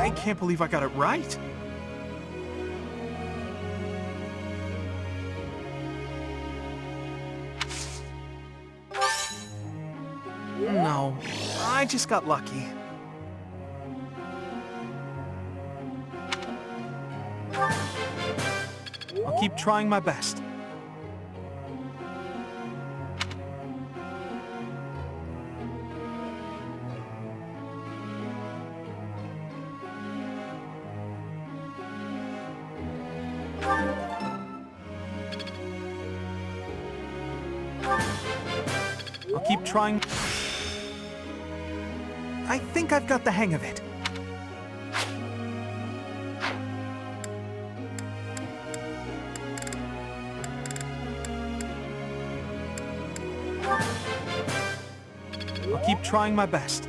I can't believe I got it right. No, I just got lucky. I'll keep trying my best. I'll keep trying. I think I've got the hang of it. I'll keep trying my best.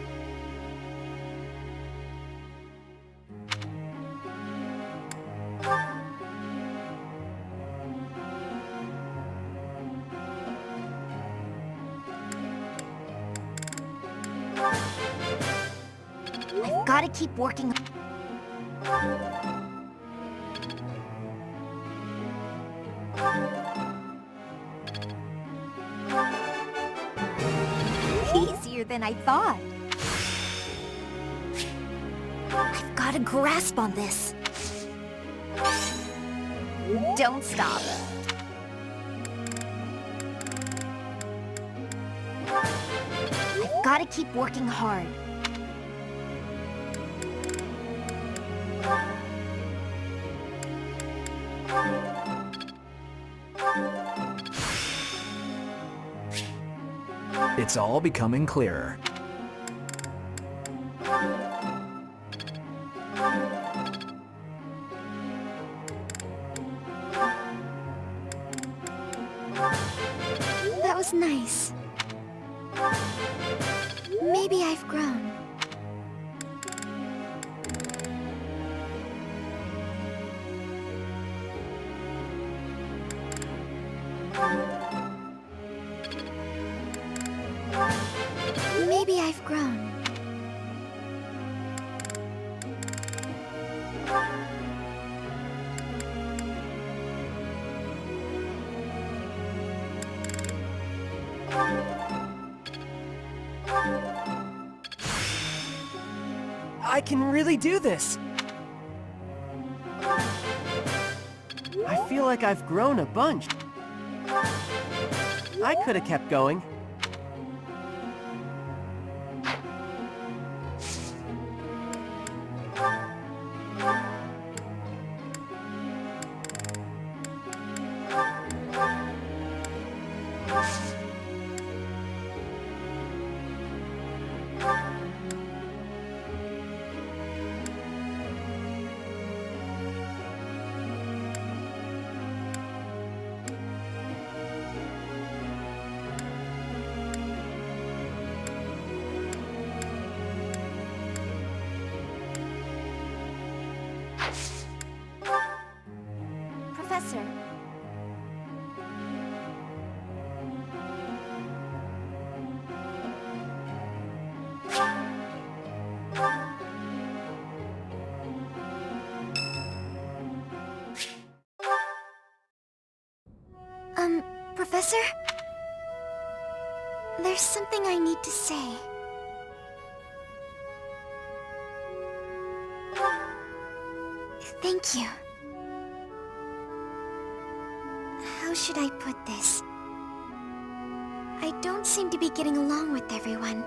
I've got to keep working. Easier than I thought. I've got a grasp on this. Don't stop. I've got to keep working hard. It's all becoming clearer. That was nice. Maybe I've grown. Maybe I've grown. I can really do this! I feel like I've grown a bunch. I could have kept going. Professor. Professor? There's something I need to say. Thank you. How should I put this? I don't seem to be getting along with everyone.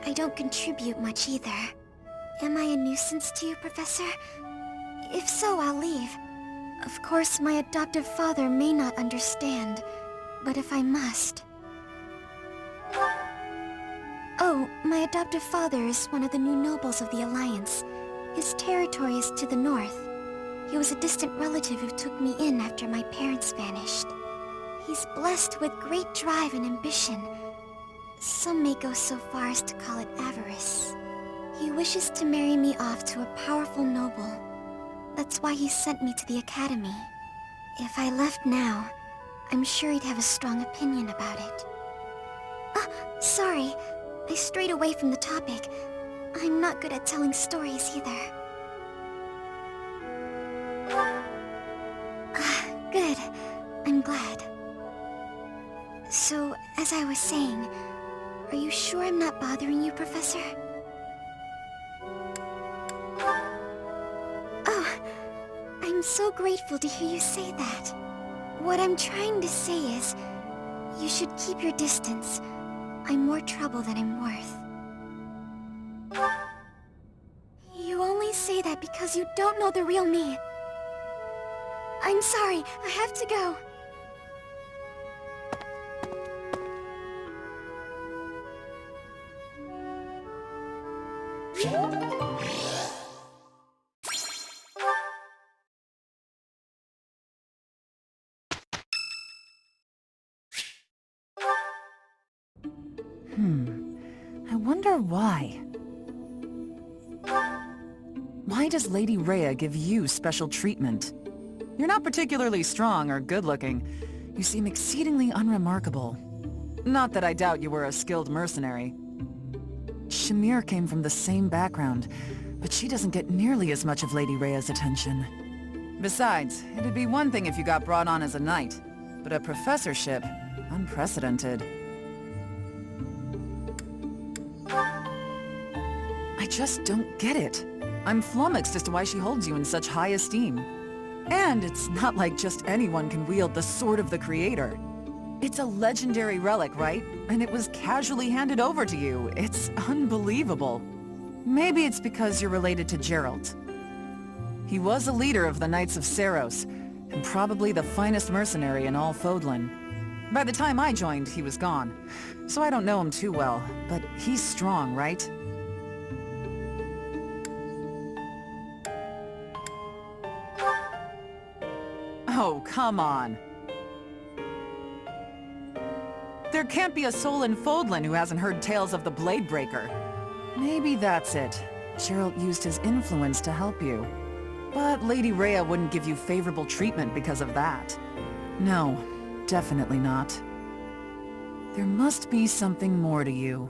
I don't contribute much either. Am I a nuisance to you, Professor? If so, I'll leave. Of course, my adoptive father may not understand, but if I must... Oh, my adoptive father is one of the new nobles of the Alliance. His territory is to the north. He was a distant relative who took me in after my parents vanished. He's blessed with great drive and ambition. Some may go so far as to call it avarice. He wishes to marry me off to a powerful noble. That's why he sent me to the academy. If I left now, I'm sure he'd have a strong opinion about it. Sorry. I strayed away from the topic. I'm not good at telling stories either. Good. I'm glad. So, as I was saying, are you sure I'm not bothering you, Professor? Oh, I'm so grateful to hear you say that. What I'm trying to say is, you should keep your distance. I'm more trouble than I'm worth. You only say that because you don't know the real me. I'm sorry, I have to go. I wonder why. Why does Lady Rhea give you special treatment? You're not particularly strong or good-looking. You seem exceedingly unremarkable. Not that I doubt you were a skilled mercenary. Shamir came from the same background, but she doesn't get nearly as much of Lady Rhea's attention. Besides, it'd be one thing if you got brought on as a knight, but a professorship, unprecedented. I just don't get it. I'm flummoxed as to why she holds you in such high esteem. And it's not like just anyone can wield the Sword of the Creator. It's a legendary relic, right? And it was casually handed over to you. It's unbelievable. Maybe it's because you're related to Geralt. He was a leader of the Knights of Seiros, and probably the finest mercenary in all Fodlan. By the time I joined, he was gone. So I don't know him too well, but he's strong, right? Oh, come on. There can't be a soul in Fodlan who hasn't heard tales of the Bladebreaker. Maybe that's it. Geralt used his influence to help you. But Lady Rhea wouldn't give you favorable treatment because of that. No, definitely not. There must be something more to you.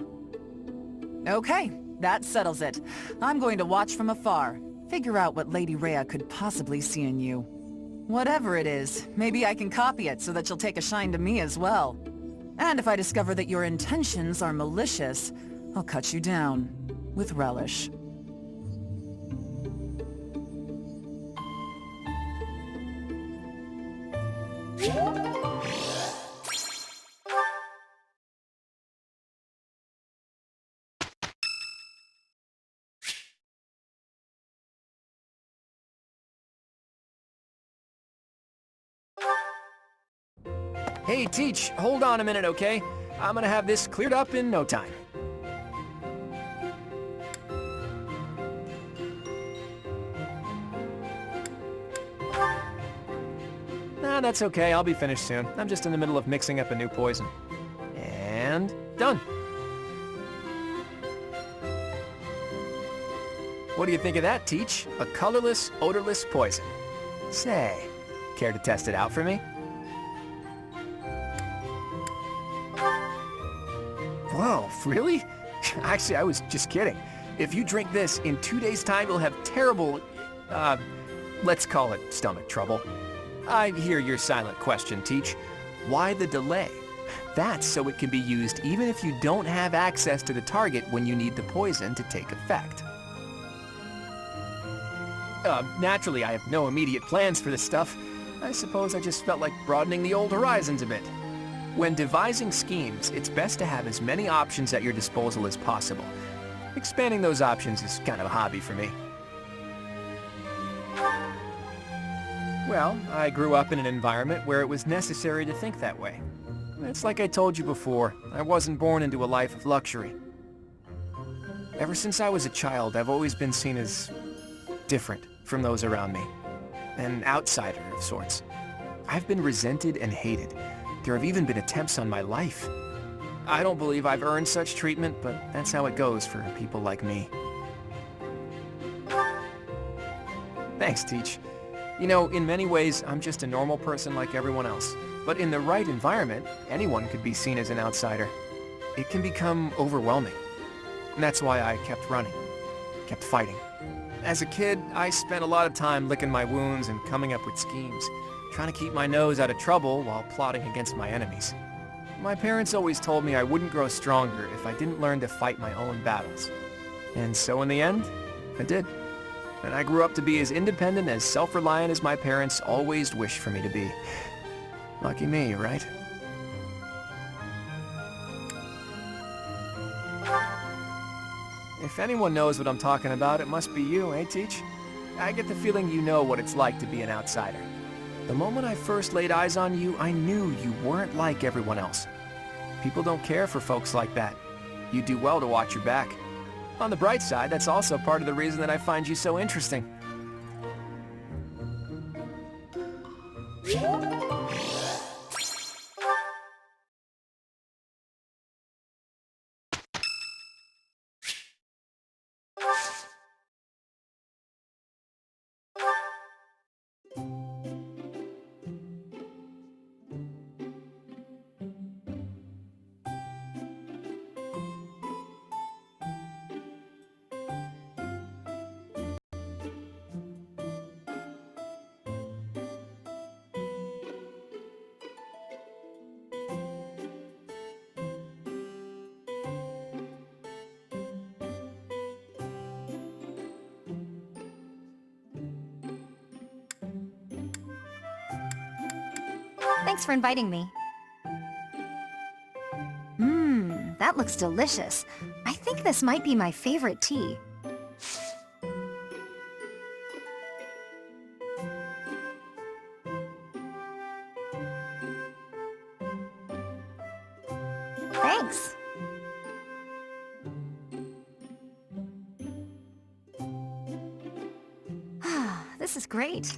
Okay, that settles it. I'm going to watch from afar. Figure out what Lady Rhea could possibly see in you. Whatever it is, maybe I can copy it so that you'll take a shine to me as well. And if I discover that your intentions are malicious, I'll cut you down with relish. Hey, Teach, hold on a minute, okay? I'm gonna have this cleared up in no time. Nah, that's okay. I'll be finished soon. I'm just in the middle of mixing up a new poison. And done. What do you think of that, Teach? A colorless, odorless poison. Say, care to test it out for me? Whoa, really? Actually, I was just kidding. If you drink this, in 2 days' time, you'll have terrible, let's call it stomach trouble. I hear your silent question, Teach. Why the delay? That's so it can be used even if you don't have access to the target when you need the poison to take effect. Naturally, I have no immediate plans for this stuff. I suppose I just felt like broadening the old horizons a bit. When devising schemes, it's best to have as many options at your disposal as possible. Expanding those options is kind of a hobby for me. Well, I grew up in an environment where it was necessary to think that way. It's like I told you before, I wasn't born into a life of luxury. Ever since I was a child, I've always been seen as different from those around me. An outsider of sorts. I've been resented and hated. There have even been attempts on my life. I don't believe I've earned such treatment, but that's how it goes for people like me. Thanks, Teach. You know, in many ways, I'm just a normal person like everyone else. But in the right environment, anyone could be seen as an outsider. It can become overwhelming. And that's why I kept running, kept fighting. As a kid, I spent a lot of time licking my wounds and coming up with schemes. trying to keep my nose out of trouble while plotting against my enemies. My parents always told me I wouldn't grow stronger if I didn't learn to fight my own battles. And so in the end, I did. And I grew up to be as independent, as self-reliant as my parents always wished for me to be. Lucky me, right? If anyone knows what I'm talking about, it must be you, eh, Teach? I get the feeling you know what it's like to be an outsider. The moment I first laid eyes on you, I knew you weren't like everyone else. People don't care for folks like that. You do well to watch your back. On the bright side, that's also part of the reason that I find you so interesting. Thanks for inviting me. That looks delicious. I think this might be my favorite tea. Thanks. This is great.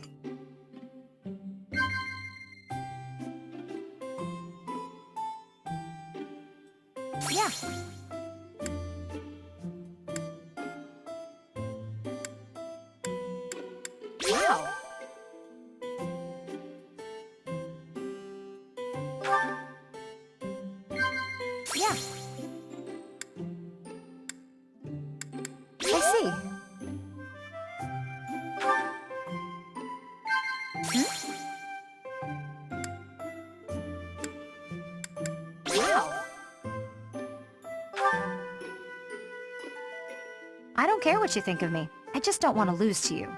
Yeah. Wow. Yeah. I see. Wow. I don't care what you think of me. I just don't want to lose to you.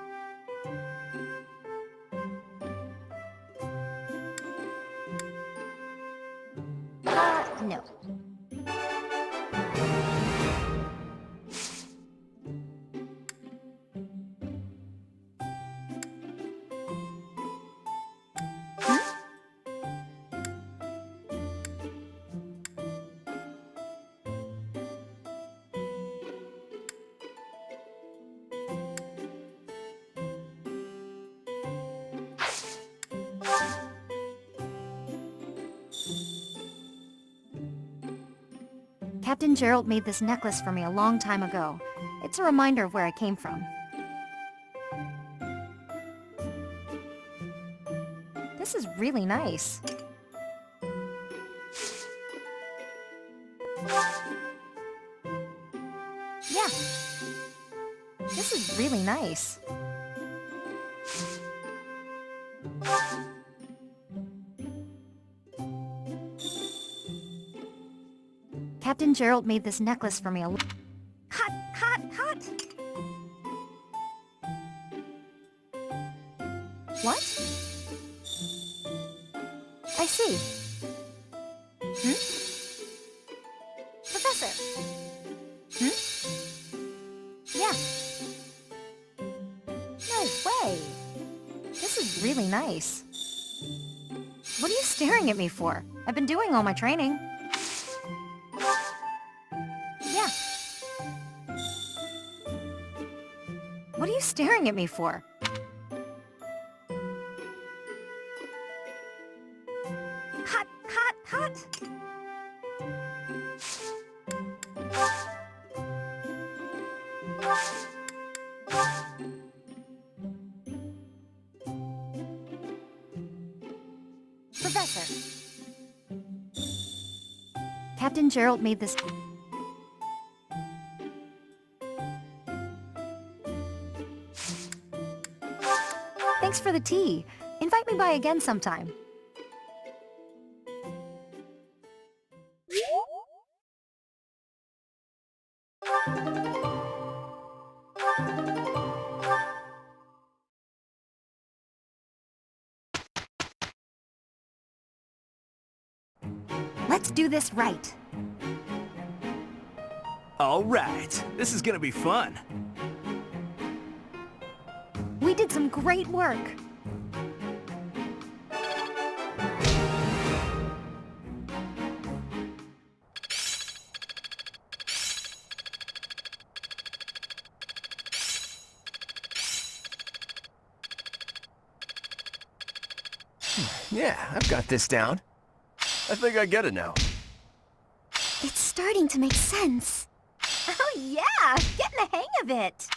No. Captain Gerald made this necklace for me a long time ago. It's a reminder of where I came from. This is really nice. Yeah. This is really nice. Captain Gerald made this necklace for me a hot, hot, hot! What? I see. Professor! Yeah. No way! This is really nice. What are you staring at me for? I've been doing all my training. Yeah. What are you staring at me for? Hot, hot, hot! Professor. Captain Gerald made this... Thanks for the tea. In Invite me by again sometime. Let's do this right. All right, this is gonna be fun. We did some great work. Yeah, I've got this down. I think I get it now. It's starting to make sense. Oh yeah! Getting the hang of it!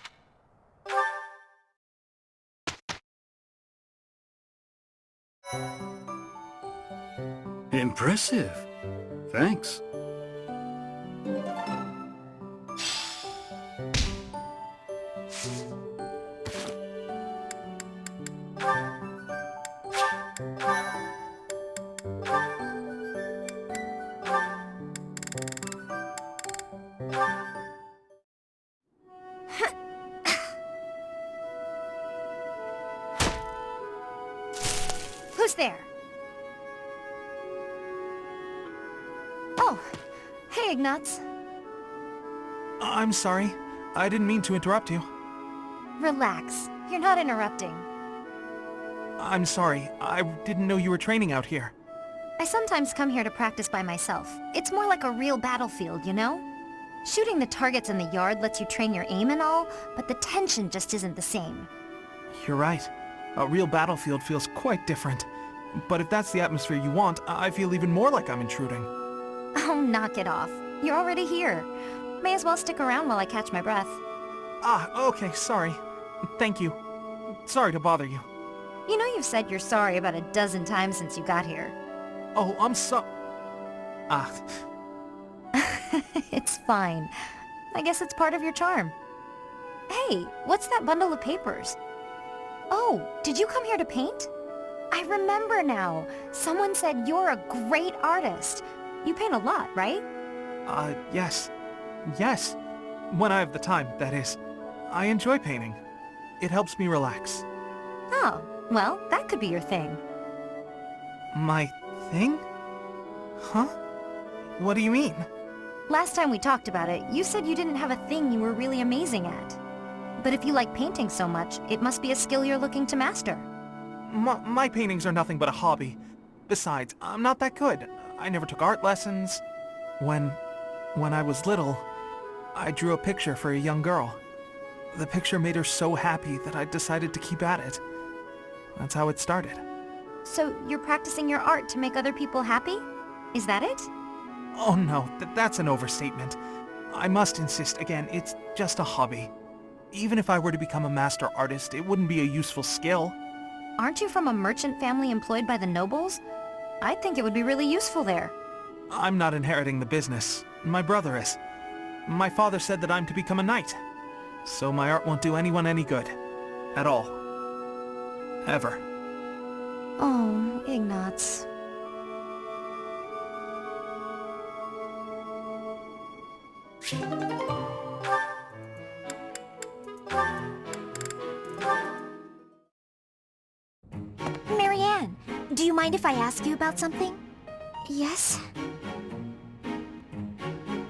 Impressive. Thanks. Who's there? Oh, hey Ignatz. I'm sorry. I didn't mean to interrupt you. Relax. You're not interrupting. I'm sorry. I didn't know you were training out here. I sometimes come here to practice by myself. It's more like a real battlefield, you know? Shooting the targets in the yard lets you train your aim and all, but the tension just isn't the same. You're right. A real battlefield feels quite different. But if that's the atmosphere you want, I feel even more like I'm intruding. Oh, knock it off. You're already here. May as well stick around while I catch my breath. Ah, okay, sorry. Thank you. Sorry to bother you. You know you've said you're sorry about a dozen times since you got here. Oh, I'm so... Ah, It's fine. I guess it's part of your charm. Hey, what's that bundle of papers? Oh, did you come here to paint? I remember now. Someone said you're a great artist. You paint a lot, right? yes. Yes. When I have the time, that is. I enjoy painting. It helps me relax. Oh, well, that could be your thing. My thing? Huh? What do you mean? Last time we talked about it, you said you didn't have a thing you were really amazing at. But if you like painting so much, it must be a skill you're looking to master. My paintings are nothing but a hobby. Besides, I'm not that good. I never took art lessons. When I was little, I drew a picture for a young girl. The picture made her so happy that I decided to keep at it. That's how it started. So you're practicing your art to make other people happy? Is that it? Oh no, that's an overstatement. I must insist again, it's just a hobby. Even if I were to become a master artist, it wouldn't be a useful skill. Aren't you from a merchant family employed by the nobles? I think it would be really useful there. I'm not inheriting the business. My brother is. My father said that I'm to become a knight. So my art won't do anyone any good. At all. Ever. Oh, Ignatz. Marianne, do you mind if I ask you about something? Yes?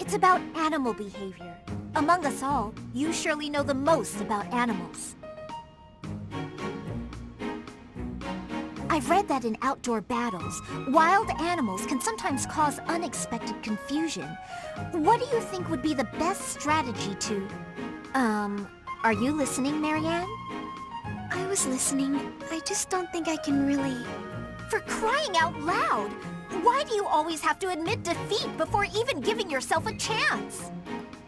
It's about animal behavior. Among us all, you surely know the most about animals. I've read that in outdoor battles, wild animals can sometimes cause unexpected confusion. What do you think would be the best strategy to... are you listening, Marianne? I was listening. I just don't think I can really... For crying out loud! Why do you always have to admit defeat before even giving yourself a chance?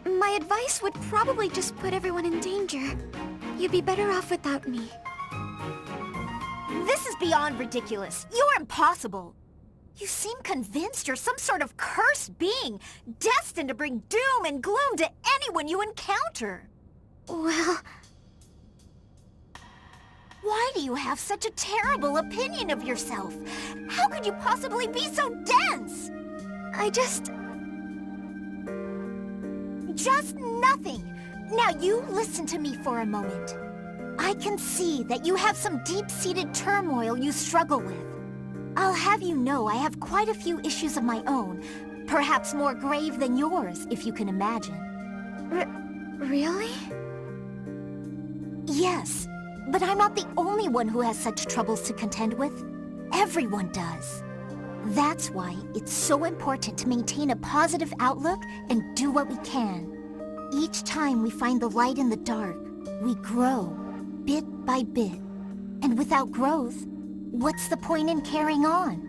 My advice would probably just put everyone in danger. You'd be better off without me. This is beyond ridiculous. You're impossible. You seem convinced you're some sort of cursed being, destined to bring doom and gloom to anyone you encounter. Well... Why do you have such a terrible opinion of yourself? How could you possibly be so dense? Just nothing. Now you listen to me for a moment. I can see that you have some deep-seated turmoil you struggle with. I'll have you know I have quite a few issues of my own, perhaps more grave than yours, if you can imagine. Really? Yes, but I'm not the only one who has such troubles to contend with. Everyone does. That's why it's so important to maintain a positive outlook and do what we can. Each time we find the light in the dark, we grow, bit by bit. And without growth, what's the point in carrying on?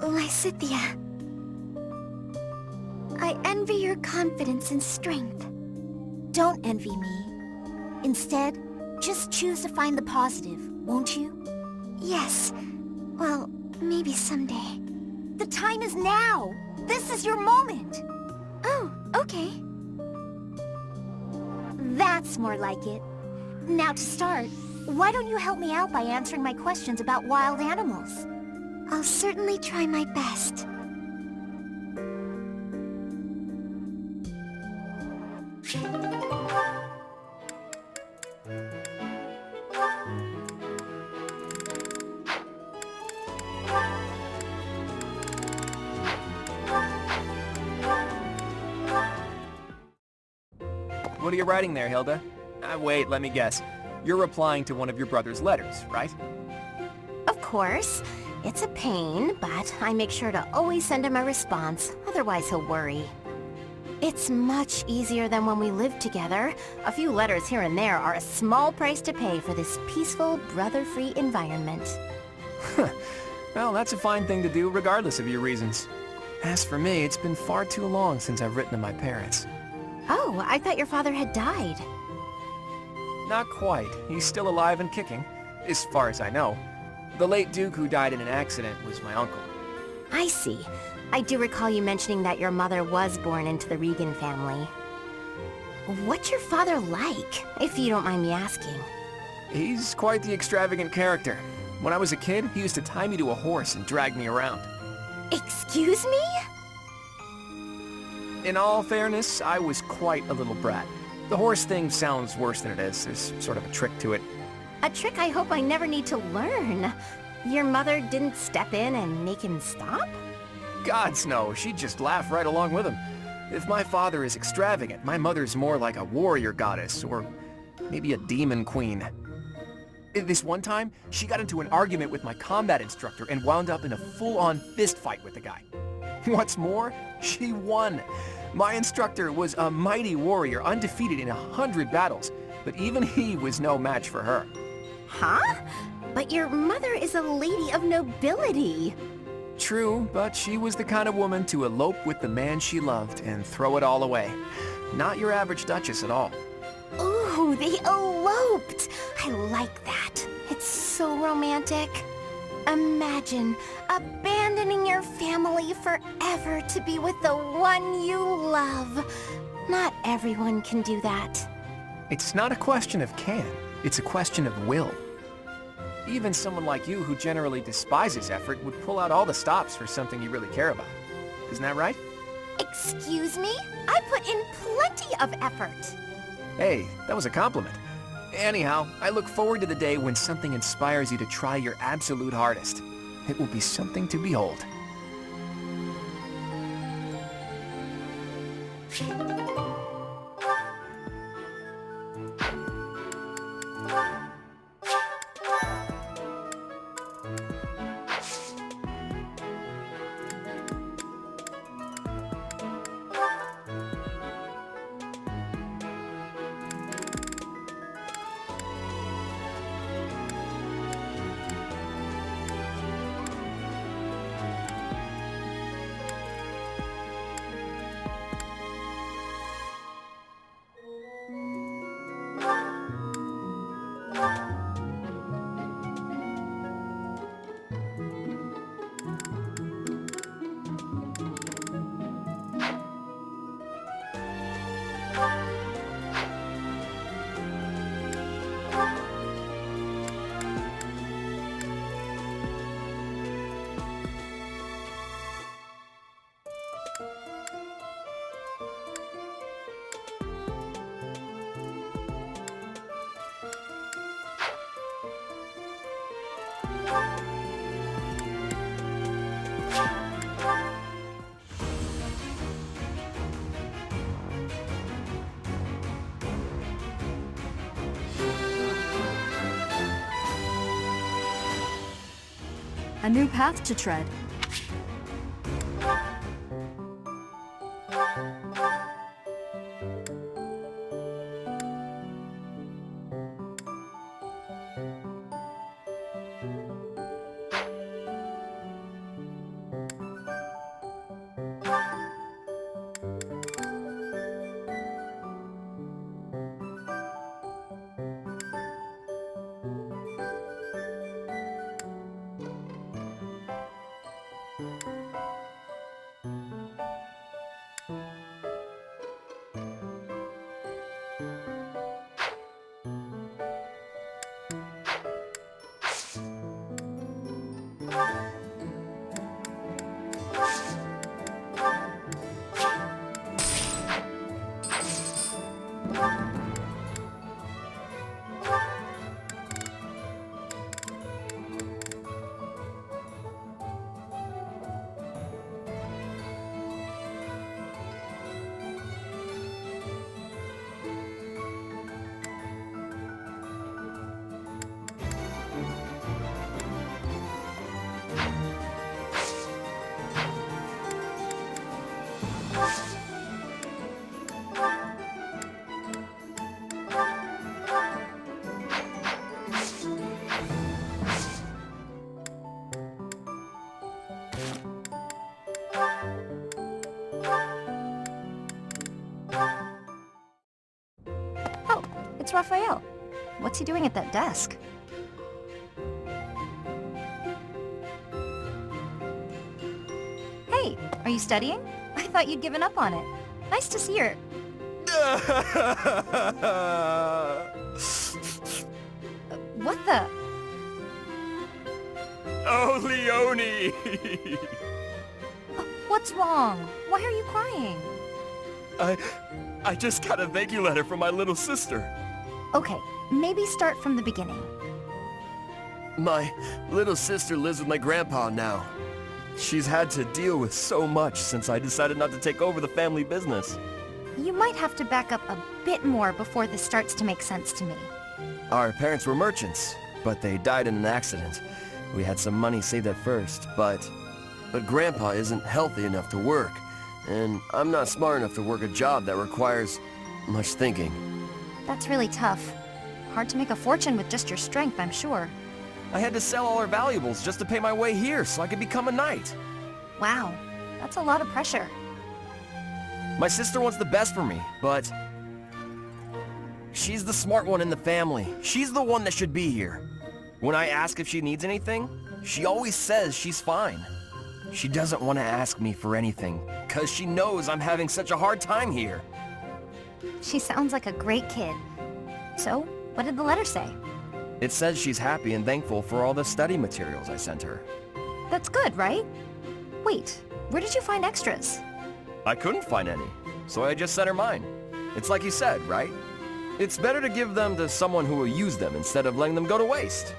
Lysithea, I envy your confidence and strength. Don't envy me. Instead, just choose to find the positive, won't you? Yes. Well, maybe someday. The time is now! This is your moment! Oh, okay. That's more like it. Now to start, why don't you help me out by answering my questions about wild animals? I'll certainly try my best. What are you writing there, Hilda? Wait, let me guess. You're replying to one of your brother's letters, right? Of course. It's a pain, but I make sure to always send him a response, otherwise he'll worry. It's much easier than when we lived together. A few letters here and there are a small price to pay for this peaceful, brother-free environment. Well, that's a fine thing to do regardless of your reasons. As for me, it's been far too long since I've written to my parents. Oh, I thought your father had died. Not quite. He's still alive and kicking, as far as I know. The late Duke who died in an accident was my uncle. I see. I do recall you mentioning that your mother was born into the Regan family. What's your father like, if you don't mind me asking? He's quite the extravagant character. When I was a kid, he used to tie me to a horse and drag me around. Excuse me? In all fairness, I was quite a little brat. The horse thing sounds worse than it is. There's sort of a trick to it. A trick I hope I never need to learn. Your mother didn't step in and make him stop? Gods no, she'd just laugh right along with him. If my father is extravagant, my mother's more like a warrior goddess, or maybe a demon queen. This one time, she got into an argument with my combat instructor and wound up in a full-on fist fight with the guy. What's more, she won. My instructor was a mighty warrior, undefeated in 100 battles, but even he was no match for her. Huh? But your mother is a lady of nobility. True, but she was the kind of woman to elope with the man she loved and throw it all away. Not your average duchess at all. Ooh, they eloped! I like that. It's so romantic. Imagine abandoning your family forever to be with the one you love. Not everyone can do that. It's not a question of can, it's a question of will. Even someone like you who generally despises effort would pull out all the stops for something you really care about. Isn't that right? Excuse me? I put in plenty of effort. Hey, that was a compliment. Anyhow, I look forward to the day when something inspires you to try your absolute hardest. It will be something to behold. A new path to tread. Oh, it's Raphael. What's he doing at that desk? Hey, are you studying? I thought you'd given up on it. Nice to see her. What the? Oh, Leone! What's wrong? Why are you crying? I just got a thank you letter from my little sister. Okay, maybe start from the beginning. My little sister lives with my grandpa now. She's had to deal with so much since I decided not to take over the family business. You might have to back up a bit more before this starts to make sense to me. Our parents were merchants, but they died in an accident. We had some money saved at first, but Grandpa isn't healthy enough to work, and I'm not smart enough to work a job that requires much thinking. That's really tough. Hard to make a fortune with just your strength, I'm sure. I had to sell all our valuables just to pay my way here so I could become a knight. Wow, that's a lot of pressure. My sister wants the best for me, but she's the smart one in the family. She's the one that should be here. When I ask if she needs anything, she always says she's fine. She doesn't want to ask me for anything, because she knows I'm having such a hard time here. She sounds like a great kid. So, what did the letter say? It says she's happy and thankful for all the study materials I sent her. That's good, right? Wait, where did you find extras? I couldn't find any, so I just sent her mine. It's like you said, right? It's better to give them to someone who will use them instead of letting them go to waste.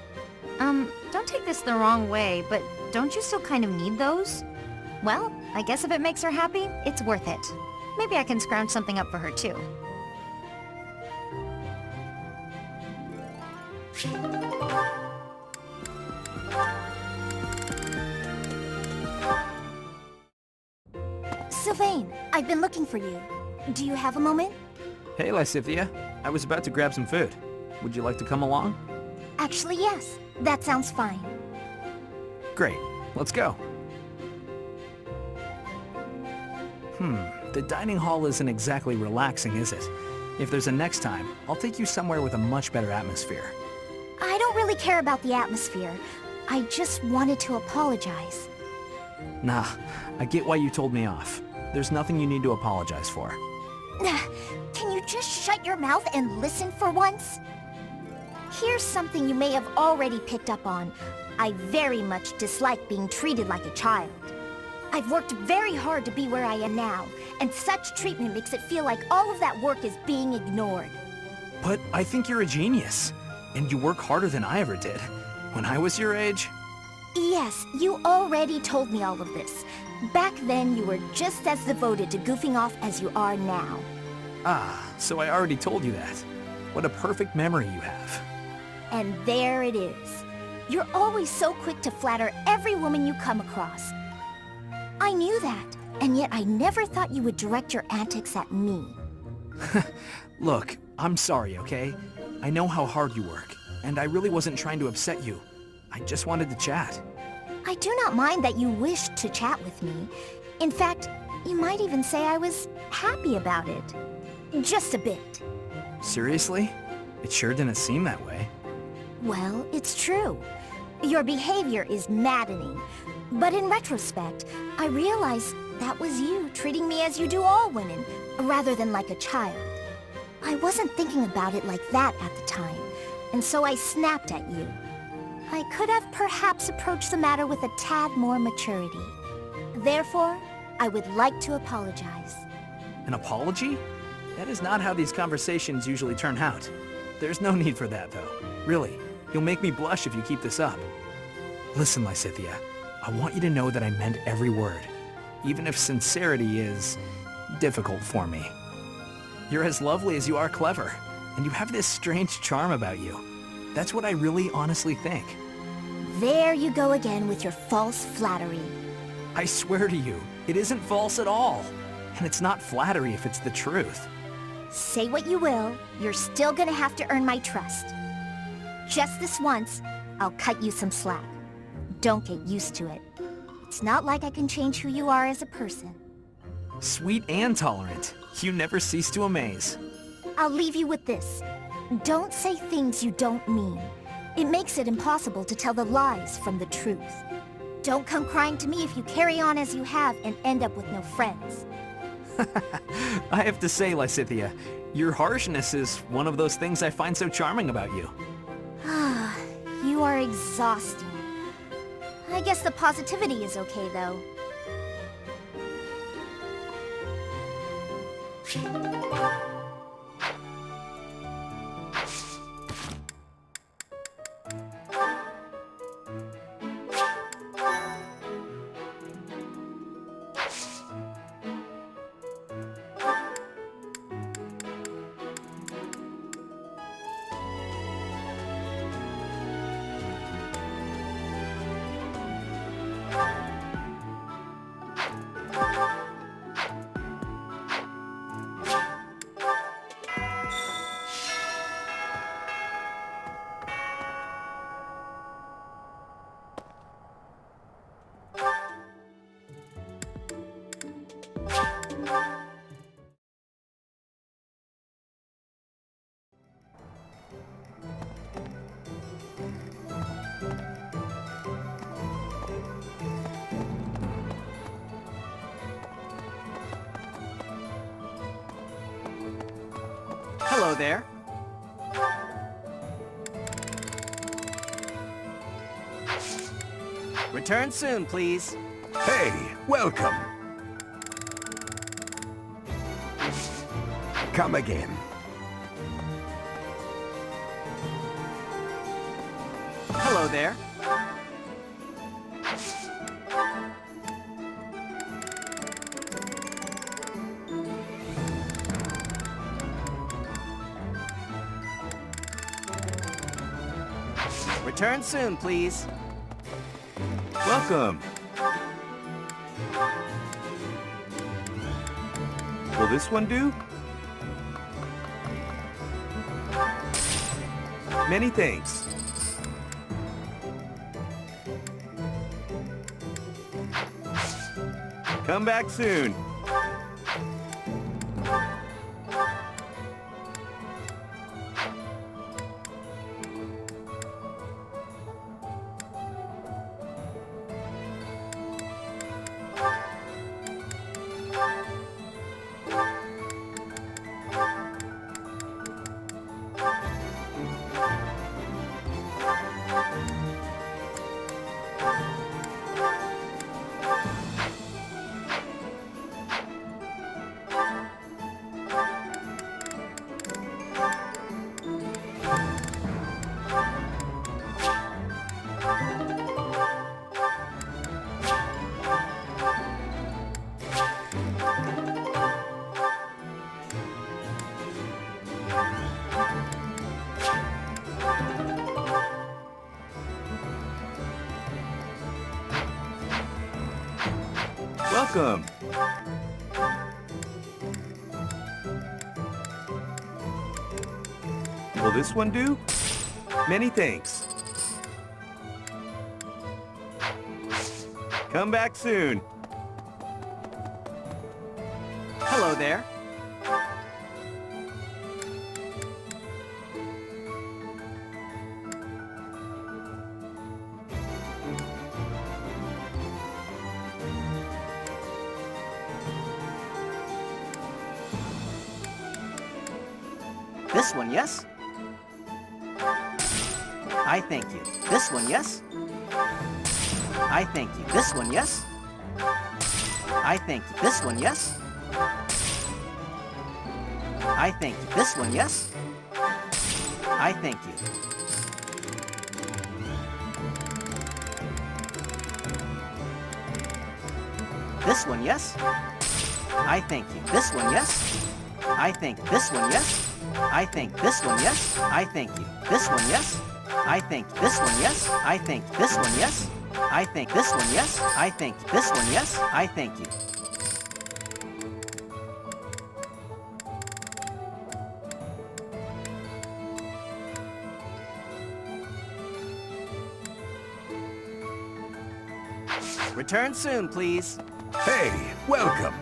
Don't take this the wrong way, but don't you still kind of need those? Well, I guess if it makes her happy, it's worth it. Maybe I can scrounge something up for her too. Sylvain, I've been looking for you. Do you have a moment? Hey, Lysithia. I was about to grab some food. Would you like to come along? Actually, yes. That sounds fine. Great. Let's go. The dining hall isn't exactly relaxing, is it? If there's a next time, I'll take you somewhere with a much better atmosphere. I don't really care about the atmosphere. I just wanted to apologize. Nah, I get why you told me off. There's nothing you need to apologize for. Can you just shut your mouth and listen for once? Here's something you may have already picked up on. I very much dislike being treated like a child. I've worked very hard to be where I am now, and such treatment makes it feel like all of that work is being ignored. But I think you're a genius, and you work harder than I ever did. When I was your age... Yes, you already told me all of this. Back then, you were just as devoted to goofing off as you are now. Ah, so I already told you that. What a perfect memory you have. And there it is. You're always so quick to flatter every woman you come across. I knew that, and yet I never thought you would direct your antics at me. Look, I'm sorry, okay? I know how hard you work, and I really wasn't trying to upset you. I just wanted to chat. I do not mind that you wished to chat with me. In fact, you might even say I was happy about it. Just a bit. Seriously? It sure didn't seem that way. Well, it's true. Your behavior is maddening. But in retrospect, I realize that was you treating me as you do all women, rather than like a child. I wasn't thinking about it like that at the time, and so I snapped at you. I could have perhaps approached the matter with a tad more maturity. Therefore, I would like to apologize. An apology? That is not how these conversations usually turn out. There's no need for that, though. Really, you'll make me blush if you keep this up. Listen, Lysithea, I want you to know that I meant every word, even if sincerity is difficult for me. You're as lovely as you are clever, and you have this strange charm about you. That's what I really honestly think. There you go again with your false flattery. I swear to you, it isn't false at all. And it's not flattery if it's the truth. Say what you will, you're still gonna have to earn my trust. Just this once, I'll cut you some slack. Don't get used to it. It's not like I can change who you are as a person. Sweet and tolerant. You never cease to amaze. I'll leave you with this. Don't say things you don't mean. It makes it impossible to tell the lies from the truth. Don't come crying to me if you carry on as you have and end up with no friends. I have to say, Lysithea, your harshness is one of those things I find so charming about you. Ah, you are exhausting. I guess the positivity is okay, though. Hello there. Return soon, please. Hey, welcome. Come again. Hello there. Return soon, please. Welcome. Will this one do? Many thanks. Come back soon. Welcome. Will this one do? Many thanks. Come back soon. Hello there. This one, yes? I thank you. This one, yes? I thank you. This one, yes? I thank you. This one, yes? I thank you. This one, yes? I thank you. This one, yes? I thank you. This one, yes? I thank this one, yes? I thank this one, yes? I thank you. This one, yes? I thank this one, yes? I thank this one, yes? I thank this one, yes? I thank this one, yes? I thank you. Return soon, please. Hey, welcome.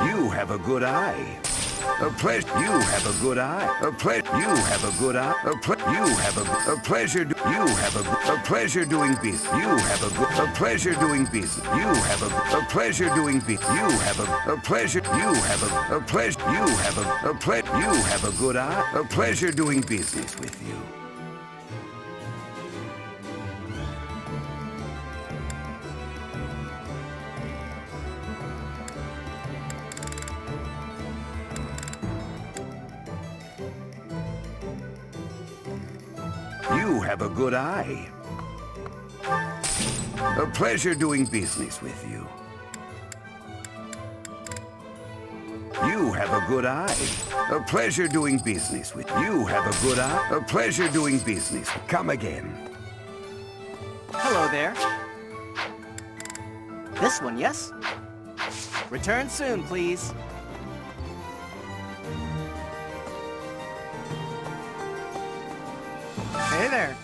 You have a good eye. A pleasure. You have a good eye. A pleasure. You have a good eye. You have a pleasure. You have a pleasure doing business. You have a pleasure doing business. You have a pleasure doing business. You have a pleasure. You have a pleasure. You have a pleasure. You have a good eye. A pleasure doing business with you. You have a good eye. A pleasure doing business with you. You have a good eye. A pleasure doing business with you. You have a good eye. A pleasure doing business. Come again. Hello there. This one, yes? Return soon, please. Hey there.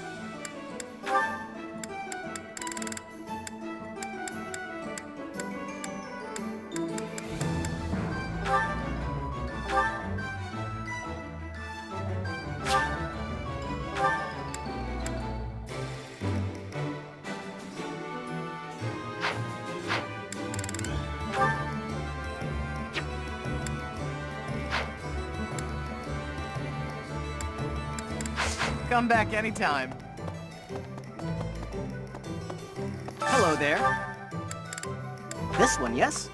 Come back anytime. Hello there. This one, yes?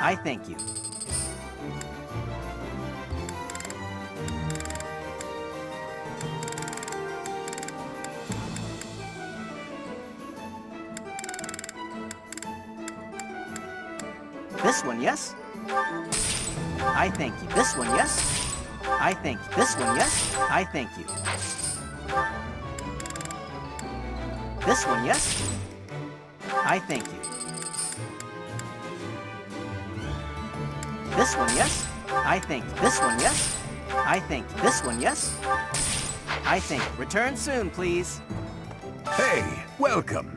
I thank you. This one, yes? I thank you. This one, yes? I thank you. This one, yes? I thank you. This one, yes? I thank you. This one, yes? I thank you. This one, yes? I thank you. This one, yes? I thank you. Return soon, please. Hey, welcome.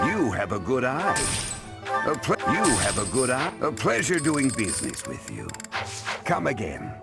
You have a good eye. You have a good eye. A pleasure doing business with you. Come again.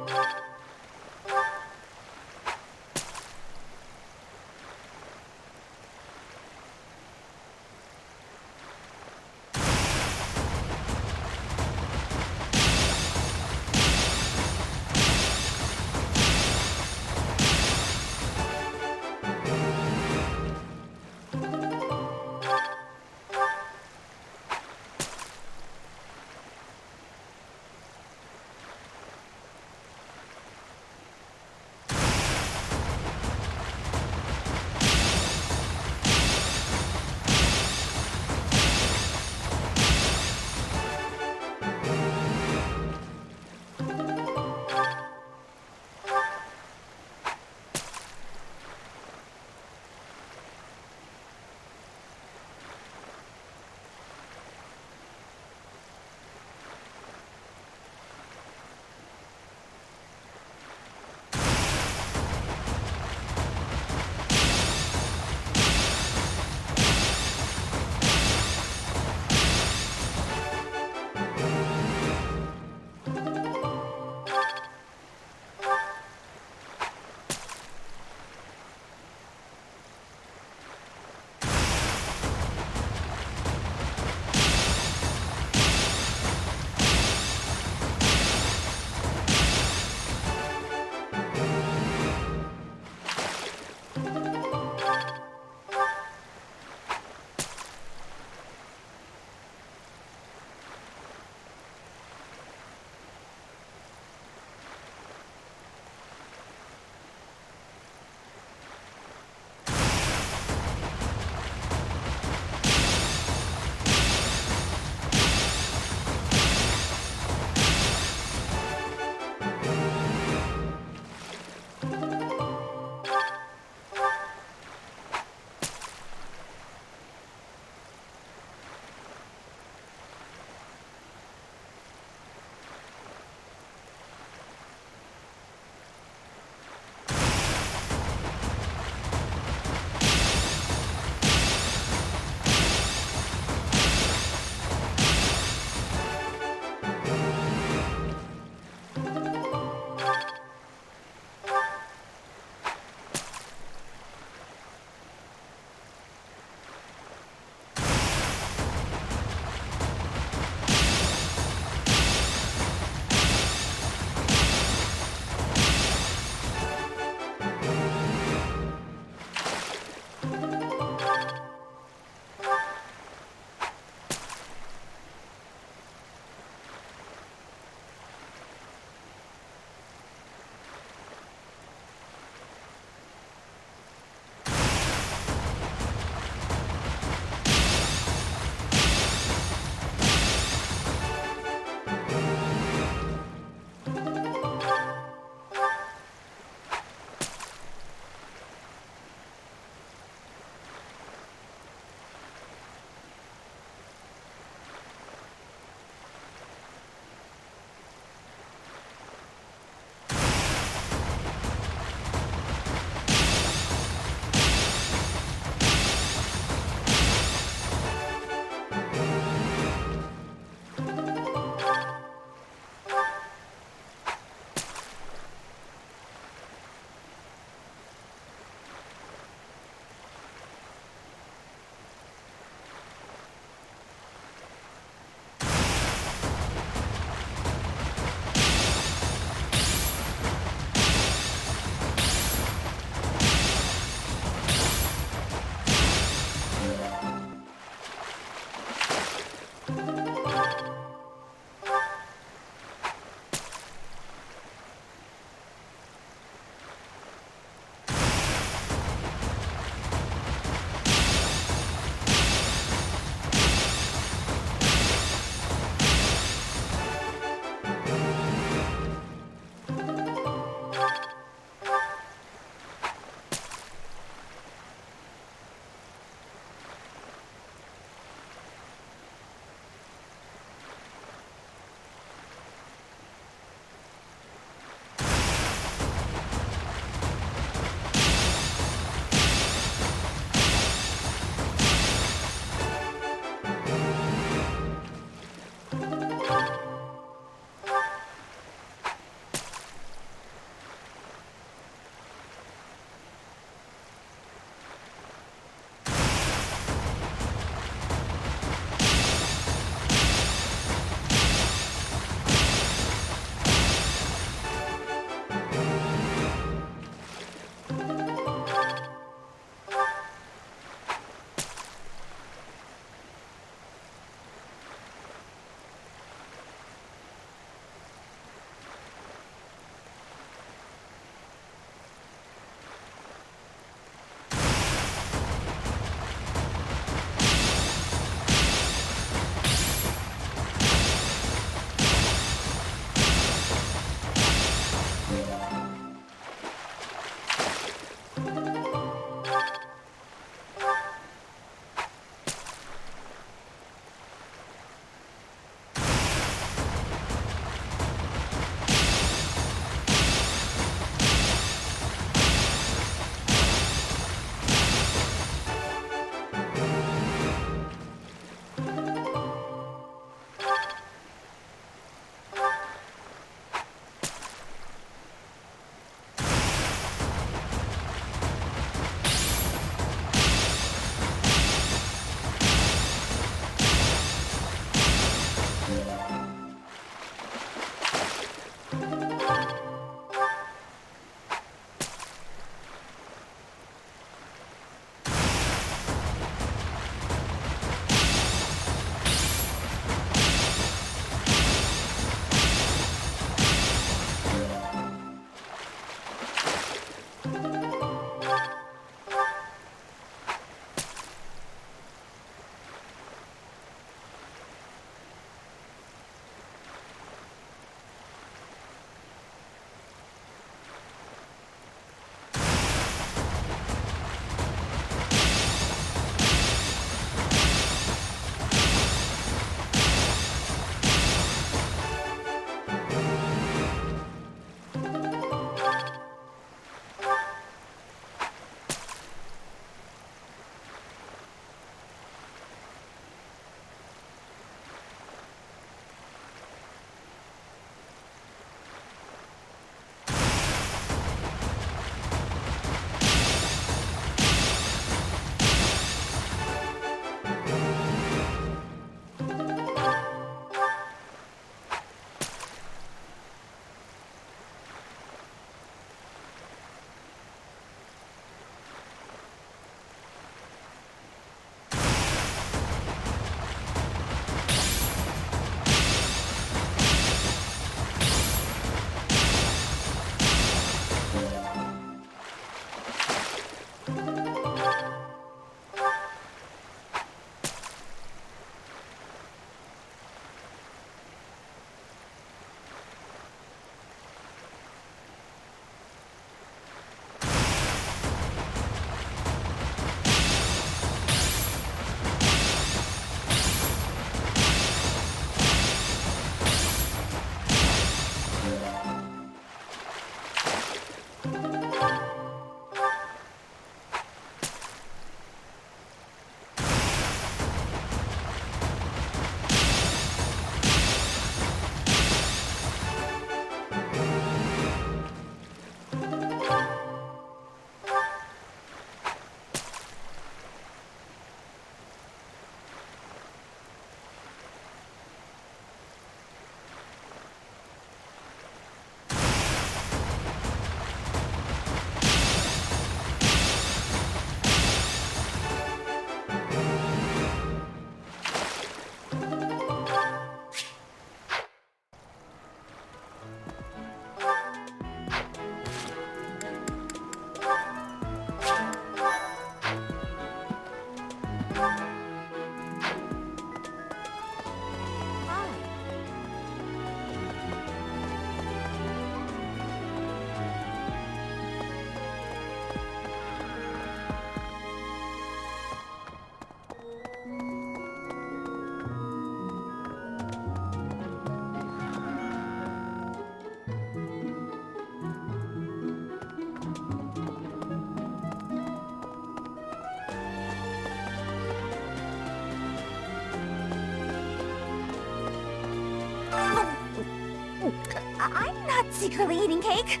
I'm not secretly eating cake.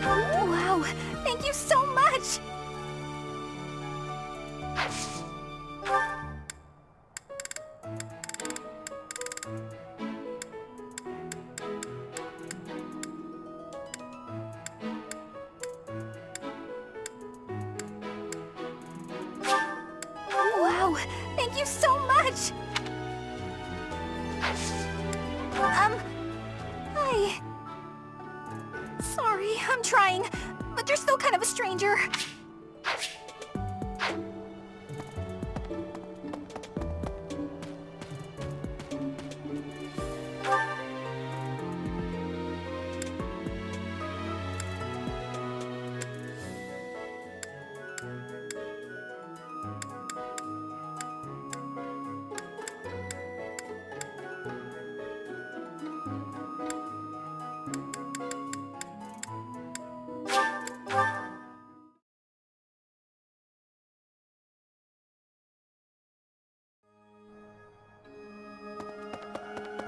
Wow, thank you so much! Wow, thank you so much! Hi. Sorry, I'm trying, but you're still kind of a stranger.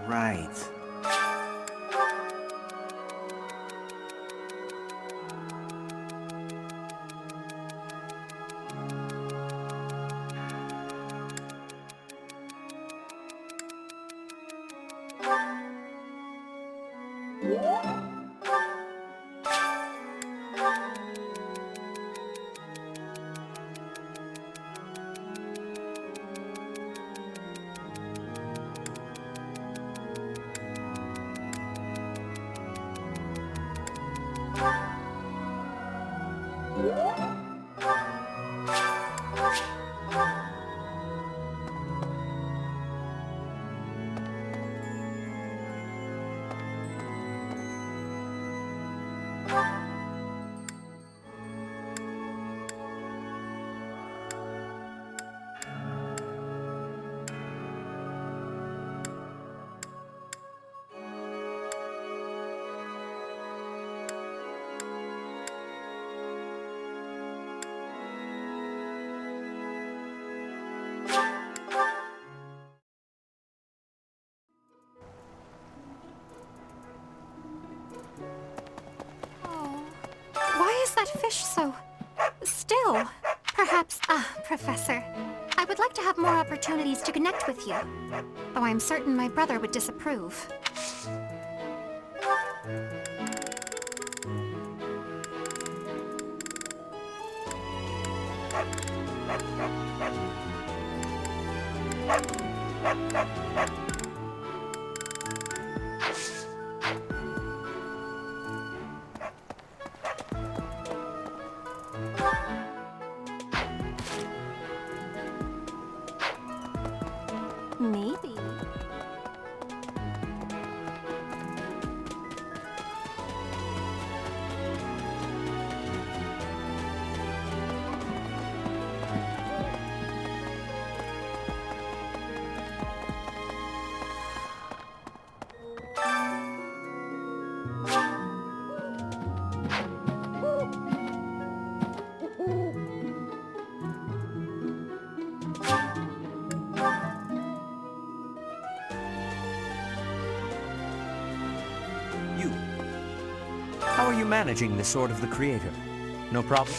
Right. Why is that fish so still? Perhaps, Professor, I would like to have more opportunities to connect with you, though I'm certain my brother would disapprove. Maybe. you managing the Sword of the Creator? No problem?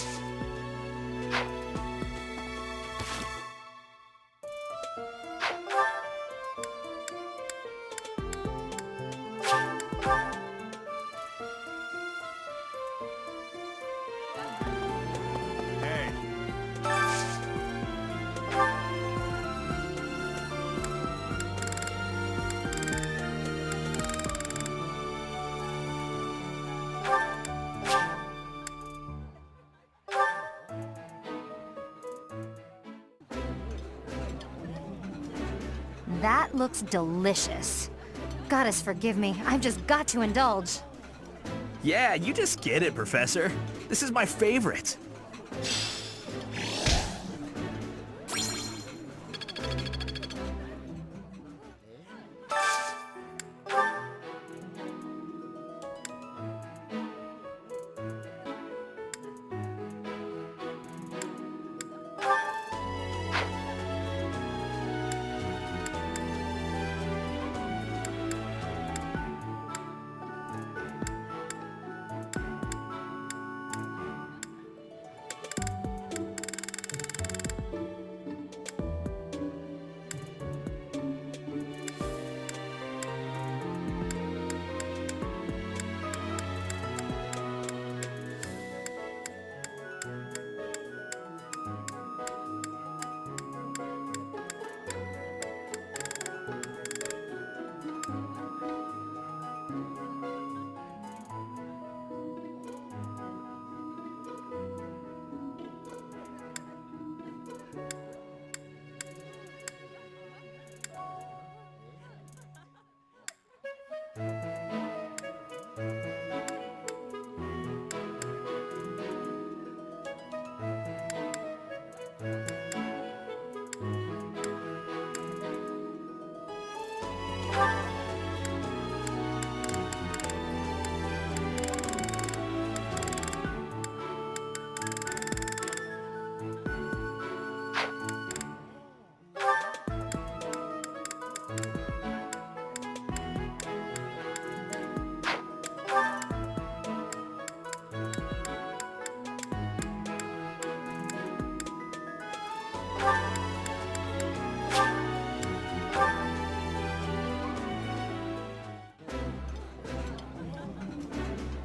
That looks delicious. Goddess forgive me, I've just got to indulge. Yeah, you just get it, Professor. This is my favorite.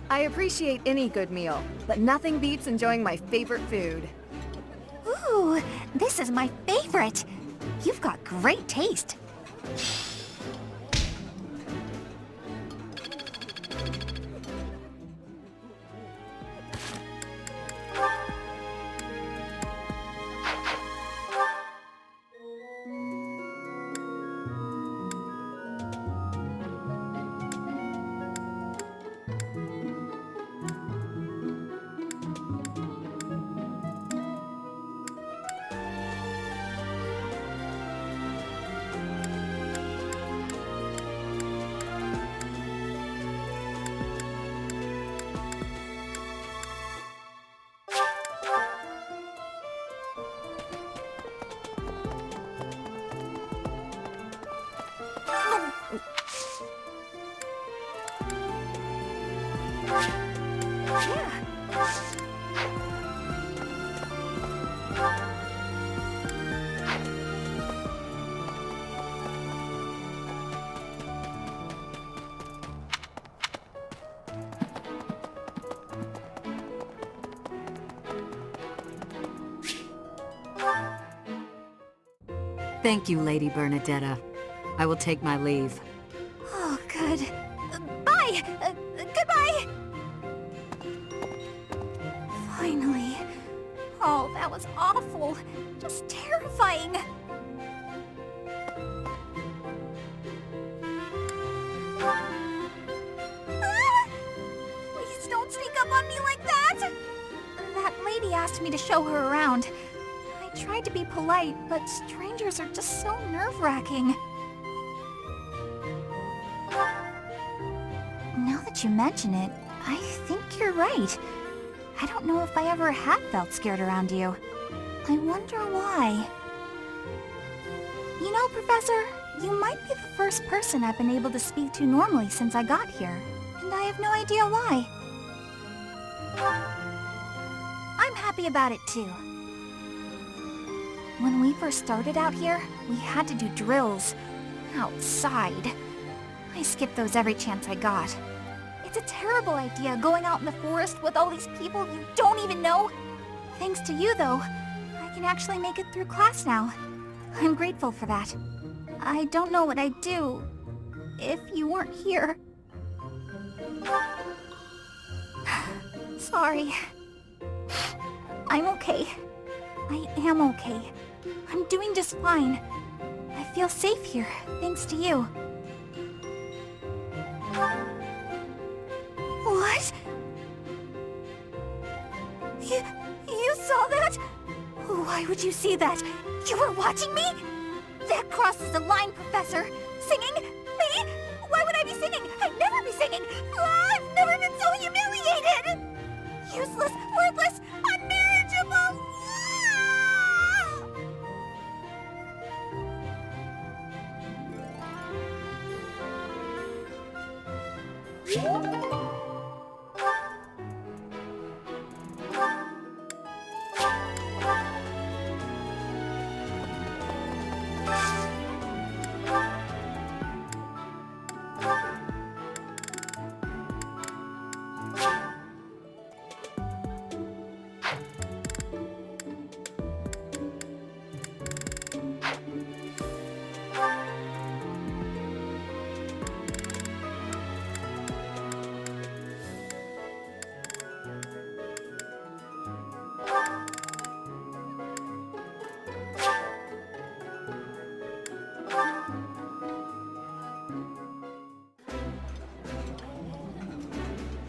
I appreciate any good meal, but nothing beats enjoying my favorite food. Ooh, this is my favorite. You've got great taste. Thank you, Lady Bernadetta. I will take my leave. Oh, good. Bye! Goodbye! Finally. Oh, that was awful. Just terrifying. Ah! Please don't sneak up on me like that! That lady asked me to show her around. I tried to be polite, but strangers are just so nerve-wracking. Now that you mention it, I think you're right. I don't know if I ever had felt scared around you. I wonder why. You know, Professor, you might be the first person I've been able to speak to normally since I got here, and I have no idea why. I'm happy about it too. When we first started out here, we had to do drills outside. I skipped those every chance I got. It's a terrible idea going out in the forest with all these people you don't even know. Thanks to you, though, I can actually make it through class now. I'm grateful for that. I don't know what I'd do if you weren't here. Sorry. I'm okay. I am okay. I'm doing just fine. I feel safe here, thanks to you. What? You saw that? Why would you see that? You were watching me? That crosses the line, Professor. Singing? Me? Why would I be singing? I'd never be singing. I've never been so humiliated. Useless, worthless, unmanageable.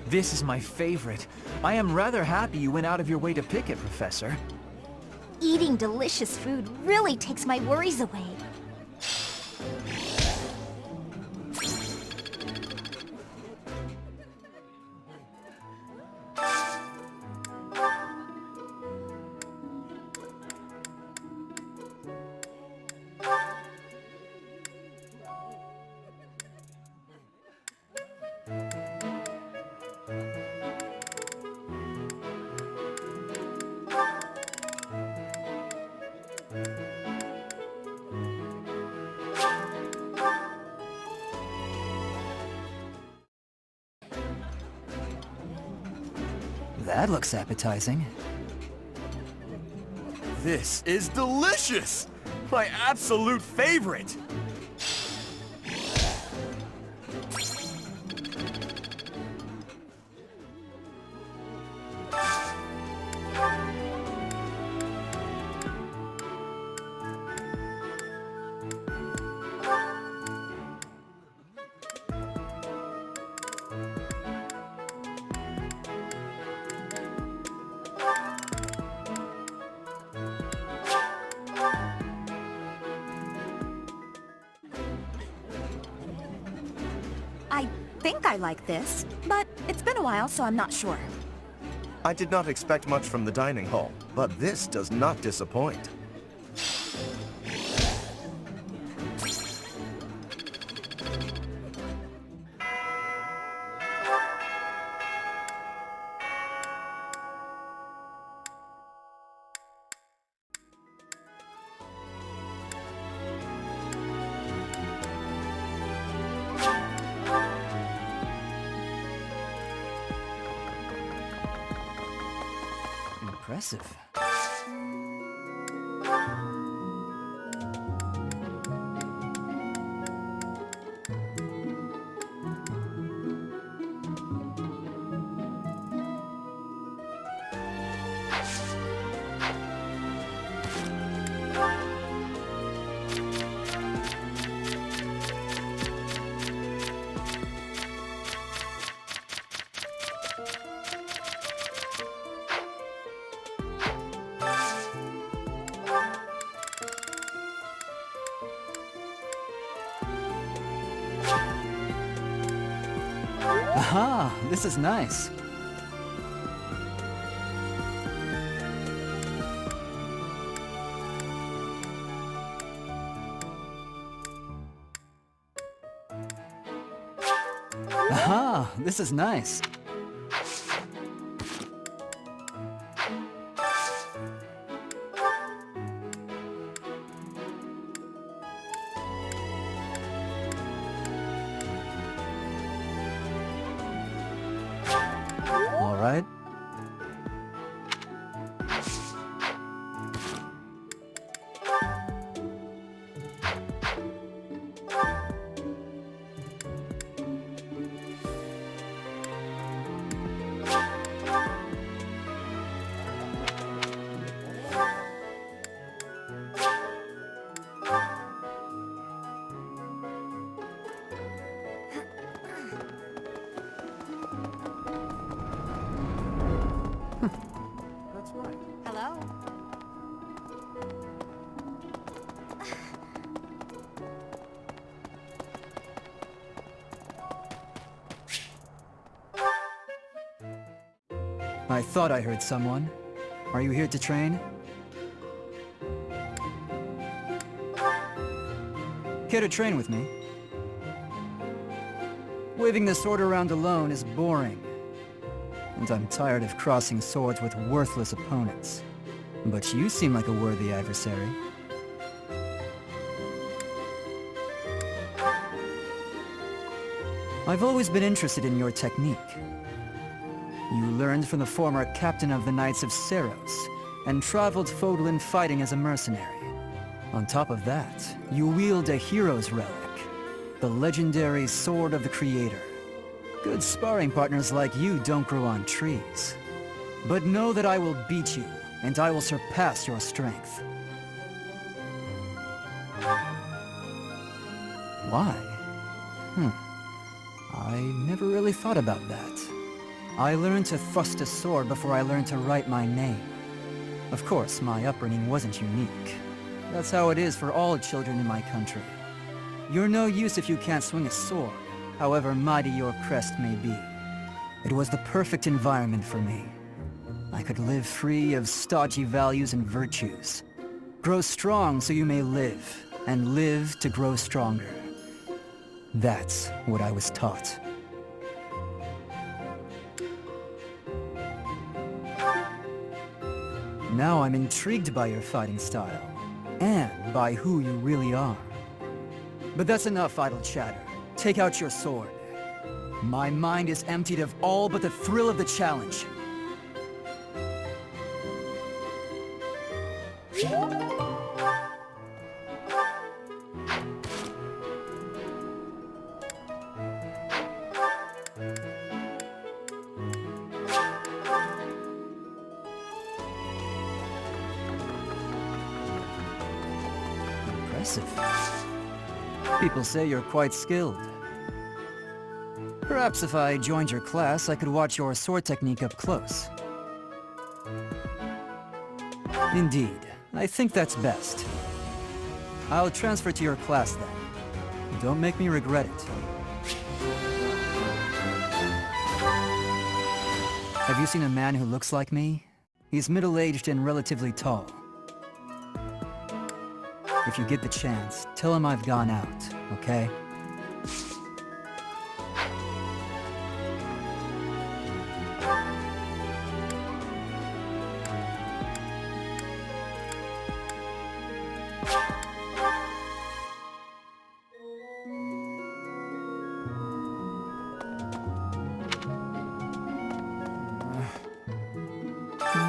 This is my favorite. I am rather happy you went out of your way to pick it, Professor. Eating delicious food really takes my worries away. That looks appetizing. This is delicious! My absolute favorite! I think I like this, but it's been a while, so I'm not sure. I did not expect much from the dining hall, but this does not disappoint. Impressive. Aha, this is nice. Aha, this is nice. I thought I heard someone. Are you here to train? Care to train with me? Waving the sword around alone is boring. And I'm tired of crossing swords with worthless opponents. But you seem like a worthy adversary. I've always been interested in your technique. You learned from the former captain of the Knights of Seros, and traveled Fodlan fighting as a mercenary. On top of that, you wield a hero's relic, the legendary Sword of the Creator. Good sparring partners like you don't grow on trees. But know that I will beat you, and I will surpass your strength. Why? I never really thought about that. I learned to thrust a sword before I learned to write my name. Of course, my upbringing wasn't unique. That's how it is for all children in my country. You're no use if you can't swing a sword, however mighty your crest may be. It was the perfect environment for me. I could live free of stodgy values and virtues. Grow strong so you may live, and live to grow stronger. That's what I was taught. Now I'm intrigued by your fighting style, and by who you really are. But that's enough idle chatter. Take out your sword. My mind is emptied of all but the thrill of the challenge. Impressive. People say you're quite skilled. Perhaps if I joined your class, I could watch your sword technique up close. Indeed, I think that's best. I'll transfer to your class then. Don't make me regret it. Have you seen a man who looks like me? He's middle-aged and relatively tall. If you get the chance, tell him I've gone out, okay?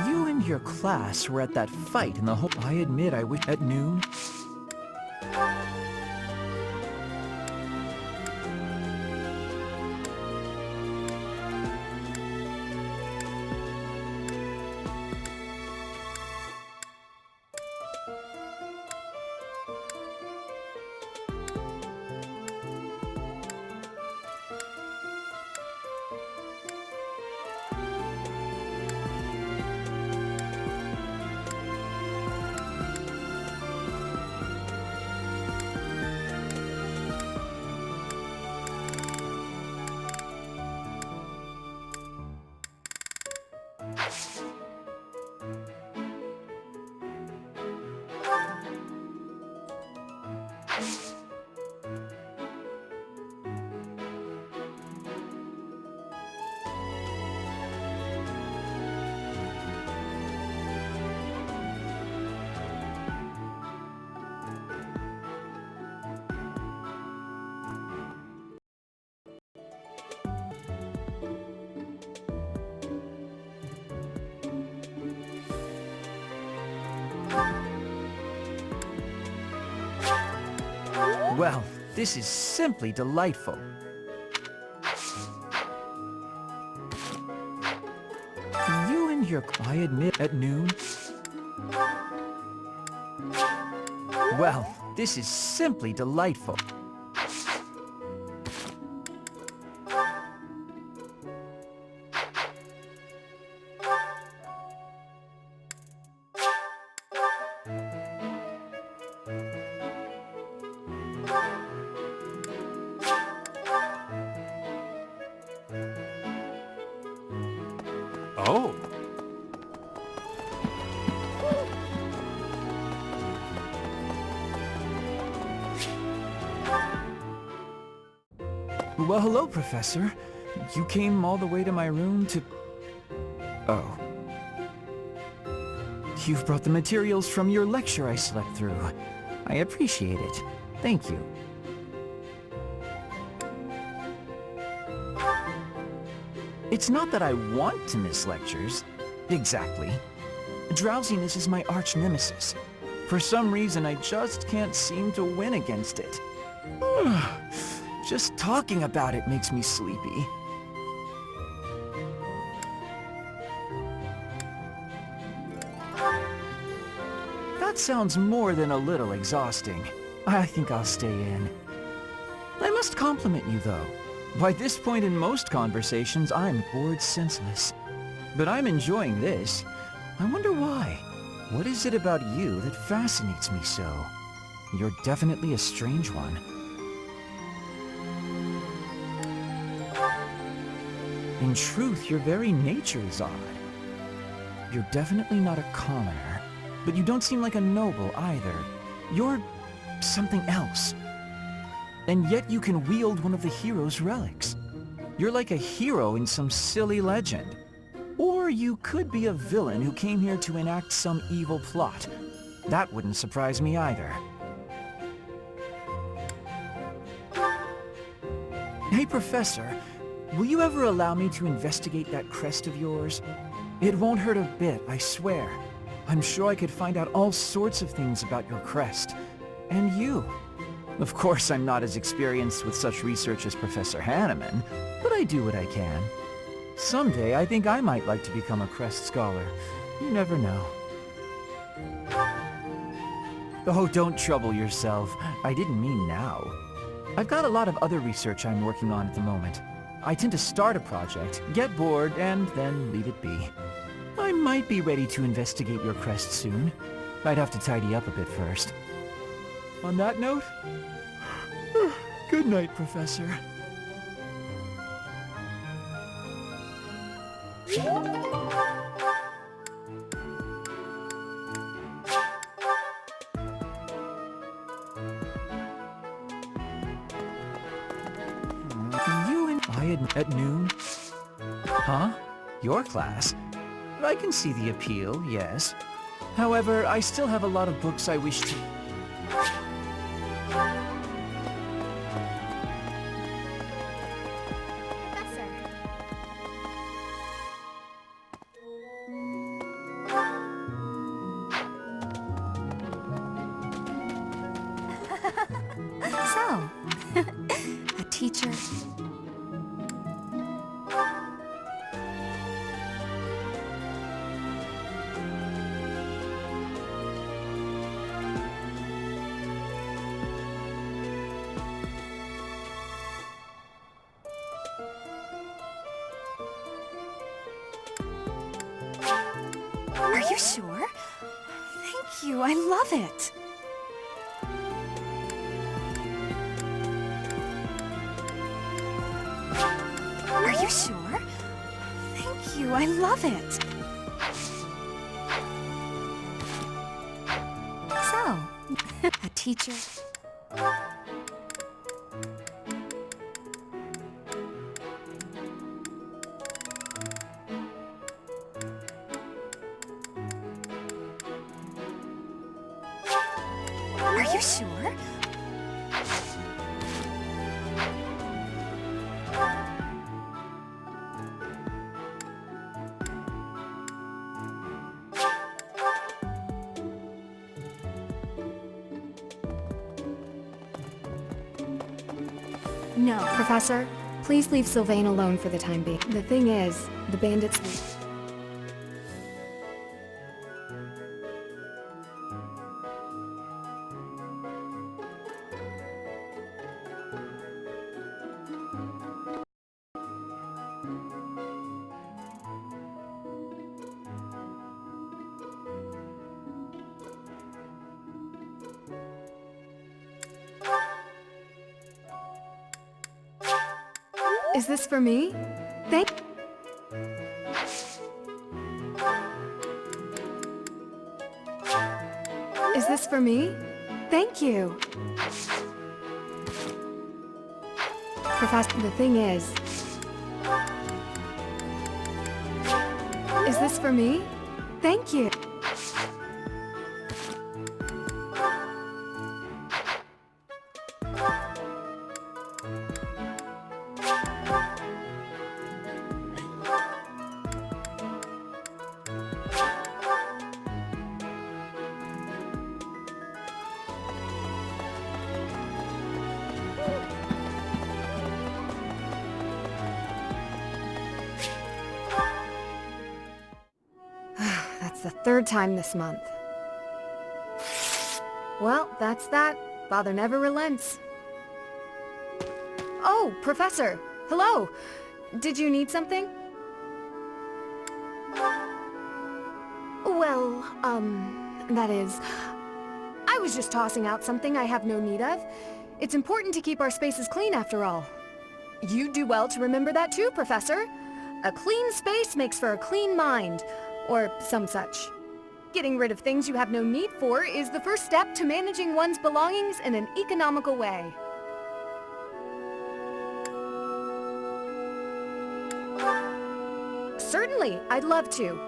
You and your class were at that fight in the whole... I admit I wish at noon... Well, this is simply delightful. You and your... I admit at noon... Well, this is simply delightful. Oh. Well, hello, Professor. You came all the way to my room to... Oh. You've brought the materials from your lecture I slept through. I appreciate it. Thank you. It's not that I want to miss lectures. Exactly. Drowsiness is my arch nemesis. For some reason, I just can't seem to win against it. Just talking about it makes me sleepy. That sounds more than a little exhausting. I think I'll stay in. I must compliment you, though. By this point in most conversations, I'm bored senseless. But I'm enjoying this. I wonder why. What is it about you that fascinates me so? You're definitely a strange one. In truth, your very nature is odd. You're definitely not a commoner, but you don't seem like a noble either. You're something else. And yet you can wield one of the hero's relics. You're like a hero in some silly legend. Or you could be a villain who came here to enact some evil plot. That wouldn't surprise me either. Hey, Professor, will you ever allow me to investigate that crest of yours? It won't hurt a bit, I swear. I'm sure I could find out all sorts of things about your crest. And you. Of course, I'm not as experienced with such research as Professor Hanneman, but I do what I can. Someday, I think I might like to become a crest scholar. You never know. Oh, don't trouble yourself. I didn't mean now. I've got a lot of other research I'm working on at the moment. I tend to start a project, get bored, and then leave it be. I might be ready to investigate your crest soon. I'd have to tidy up a bit first. On that note, good night, Professor. You and I at noon? Huh? Your class? I can see the appeal, yes. However, I still have a lot of books I wish to... So, a teacher... Are you sure? Thank you, I love it. Are you sure? Thank you, I love it. So, a teacher... Are you sure? No. Professor, please leave Sylvain alone for the time being. The thing is, the bandits... Is this for me? Thank... Is this for me? Thank you. Professor, the thing is this for me? Thank you. That's the third time this month. Well, that's that. Father never relents. Oh, Professor! Hello! Did you need something? Well, that is... I was just tossing out something I have no need of. It's important to keep our spaces clean after all. You'd do well to remember that too, Professor. A clean space makes for a clean mind, or some such. Getting rid of things you have no need for is the first step to managing one's belongings in an economical way. Certainly, I'd love to.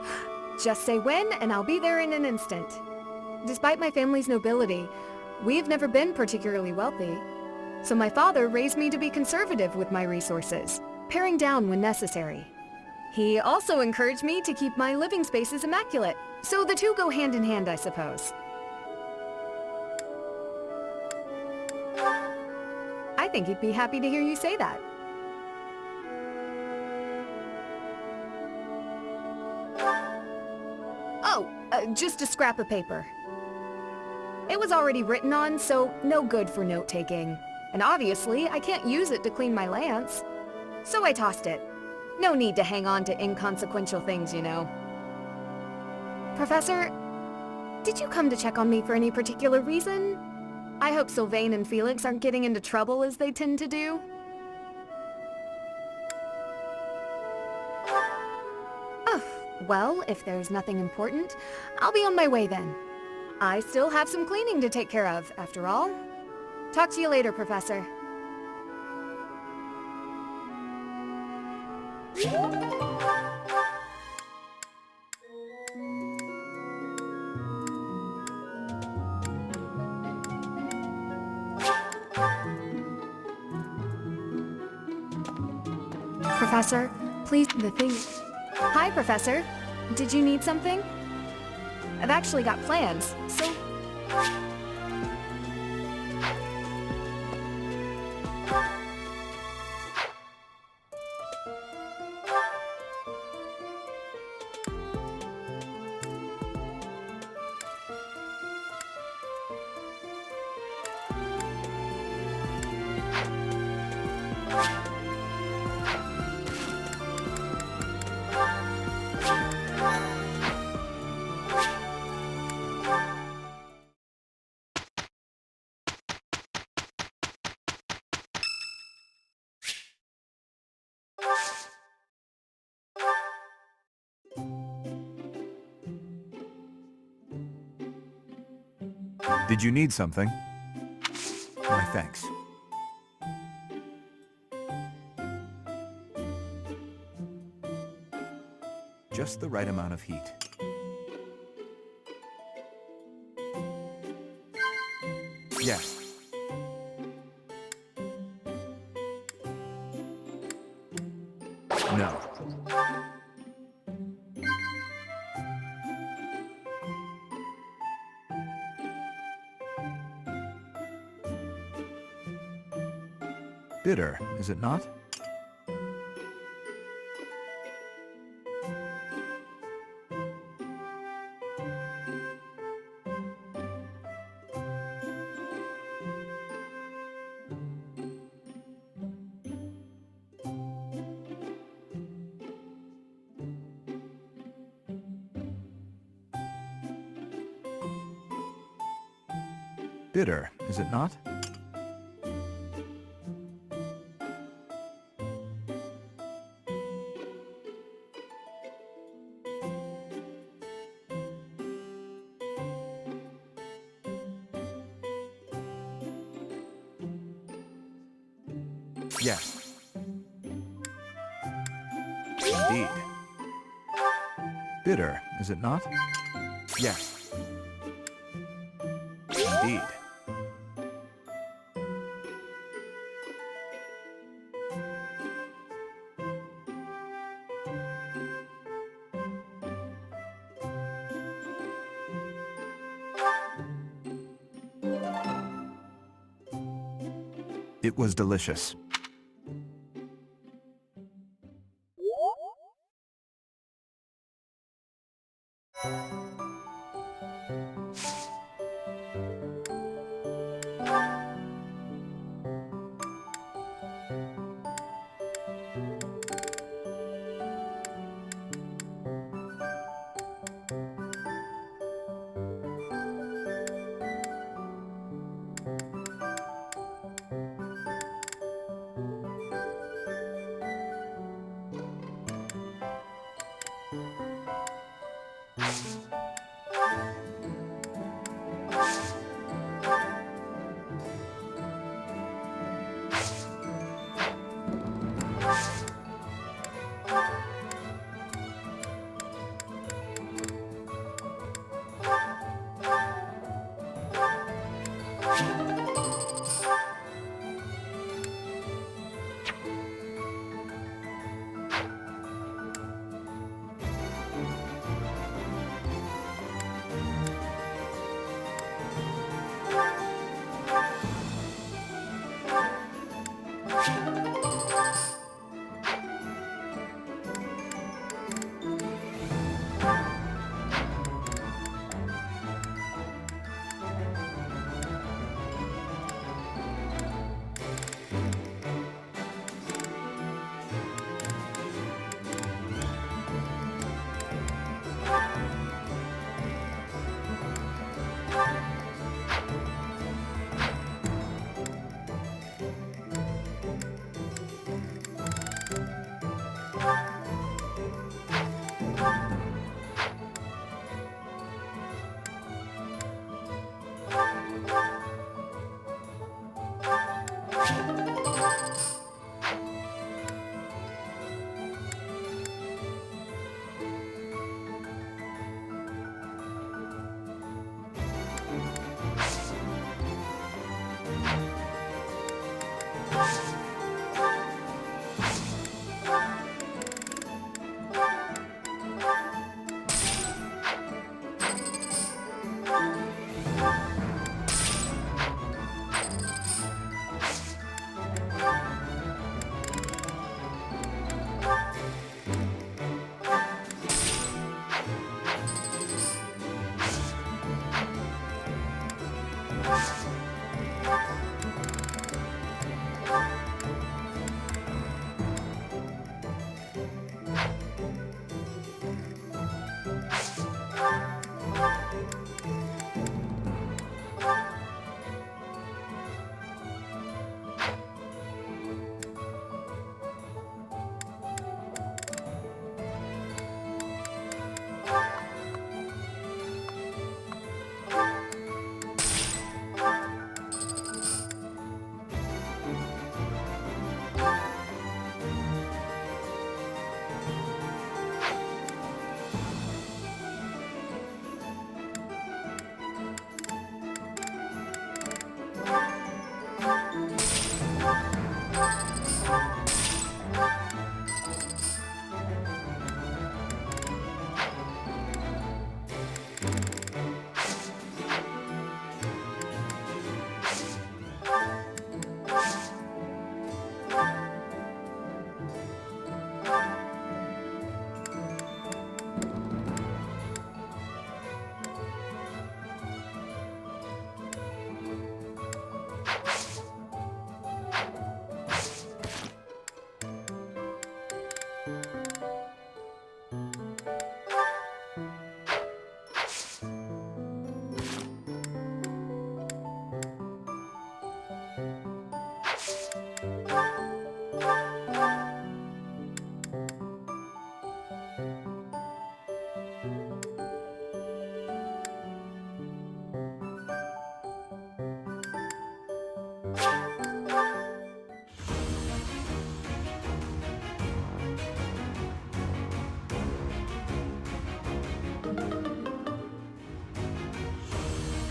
Just say when, and I'll be there in an instant. Despite my family's nobility, we've never been particularly wealthy. So my father raised me to be conservative with my resources, paring down when necessary. He also encouraged me to keep my living spaces immaculate, so the two go hand in hand, I suppose. I think he'd be happy to hear you say that. Oh, just a scrap of paper. It was already written on, so no good for note-taking. And obviously, I can't use it to clean my lance. So I tossed it. No need to hang on to inconsequential things, you know. Professor, did you come to check on me for any particular reason? I hope Sylvain and Felix aren't getting into trouble as they tend to do. Oh, well, if there's nothing important, I'll be on my way then. I still have some cleaning to take care of, after all. Talk to you later, Professor. Professor, please, the thing... Hi, Professor. Did you need something? I've actually got plans, so... Did you need something? Why, thanks. Just the right amount of heat. Yes. No. Bitter, is it not? Bitter, is it not? Yes. Indeed. Bitter, is it not? Yes. Indeed. It was delicious.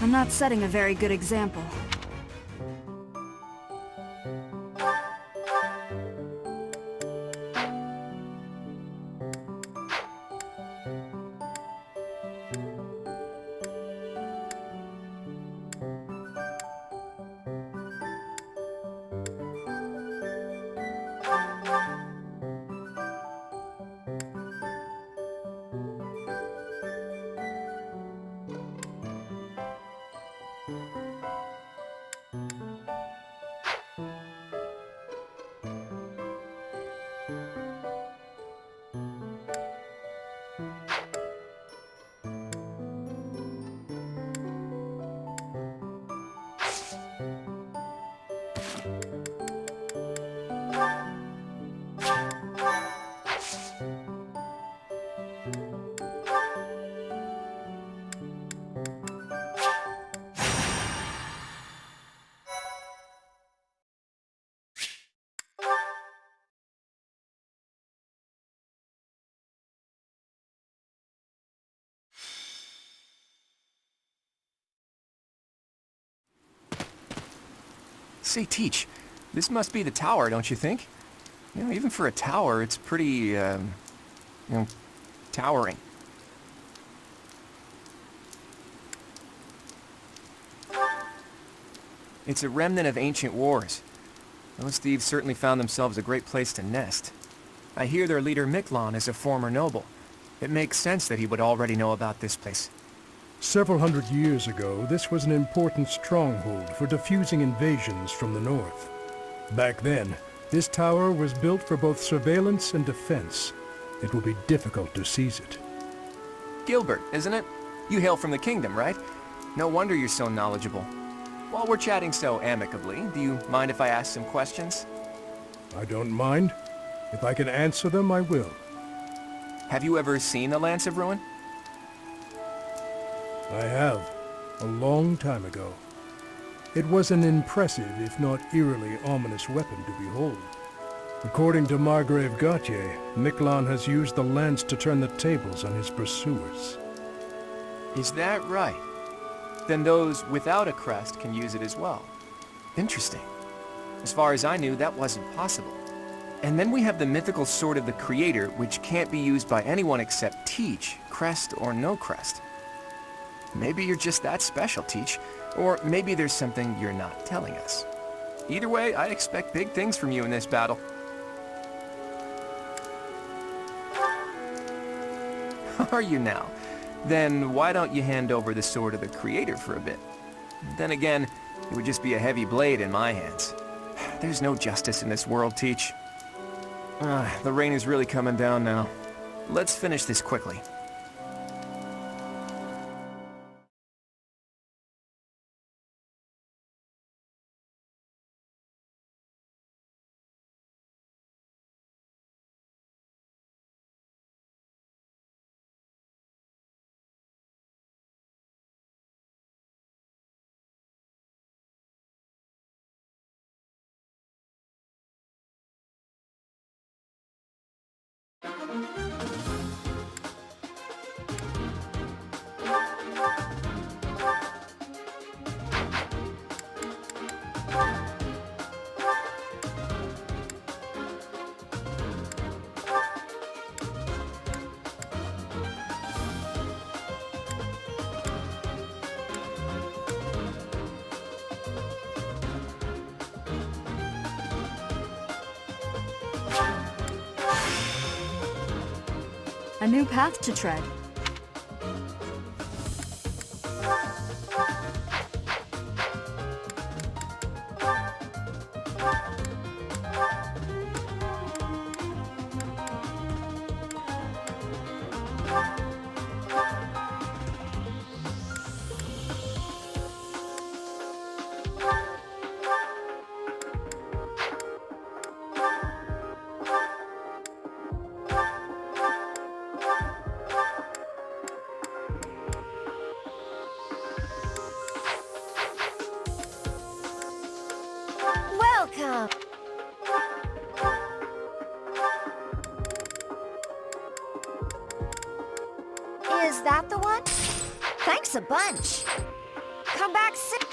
I'm not setting a very good example. Say, Teach, this must be the tower, don't you think? You know, even for a tower, it's pretty, towering. It's a remnant of ancient wars. Those thieves certainly found themselves a great place to nest. I hear their leader Miklon is a former noble. It makes sense that he would already know about this place. Several hundred years ago, this was an important stronghold for diffusing invasions from the north. Back then, this tower was built for both surveillance and defense. It will be difficult to seize it. Gilbert, isn't it? You hail from the kingdom, right? No wonder you're so knowledgeable. While we're chatting so amicably, do you mind if I ask some questions? I don't mind. If I can answer them, I will. Have you ever seen the Lance of Ruin? I have, a long time ago. It was an impressive, if not eerily ominous weapon to behold. According to Margrave Gautier, Miklon has used the lance to turn the tables on his pursuers. Is that right? Then those without a crest can use it as well. Interesting. As far as I knew, that wasn't possible. And then we have the mythical Sword of the Creator, which can't be used by anyone except Teach, crest or no crest. Maybe you're just that special, Teach. Or maybe there's something you're not telling us. Either way, I expect big things from you in this battle. Are you now? Then why don't you hand over the Sword of the Creator for a bit? Then again, it would just be a heavy blade in my hands. There's no justice in this world, Teach. The rain is really coming down now. Let's finish this quickly. A new path to tread. Welcome! Is that the one? Thanks a bunch. come back soon.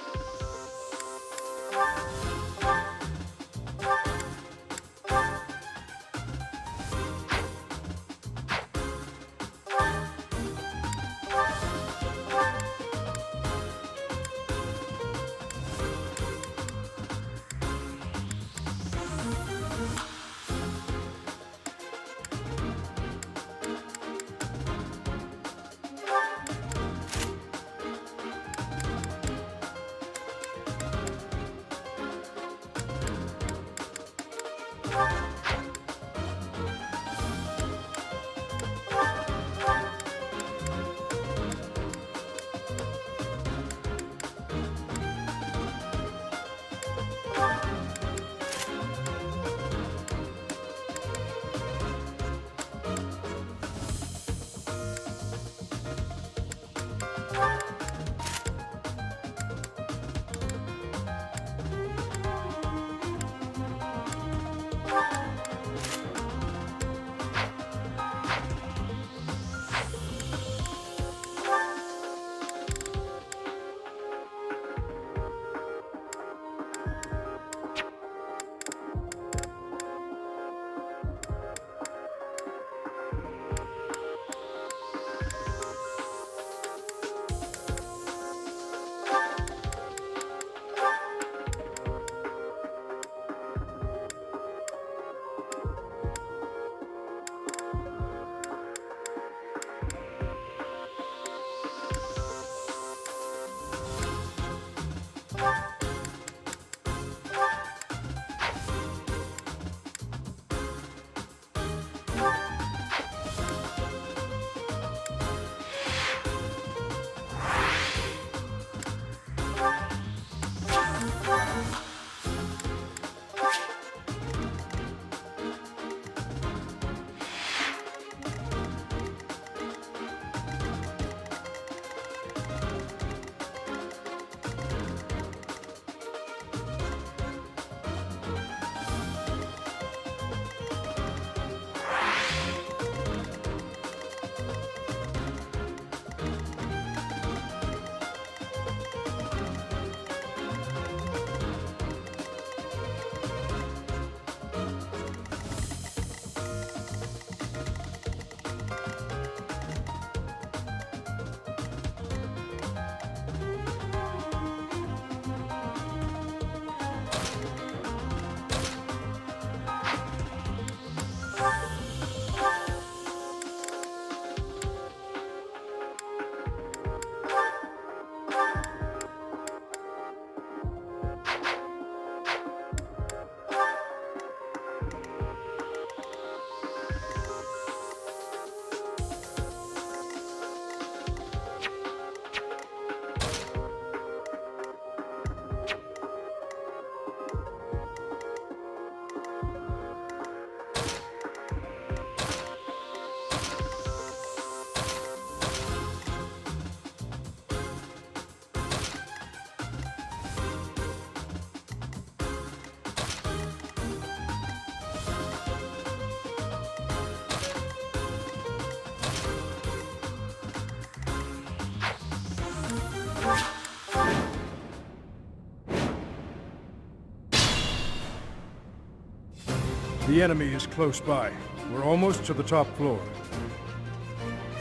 The enemy is close by. We're almost to the top floor.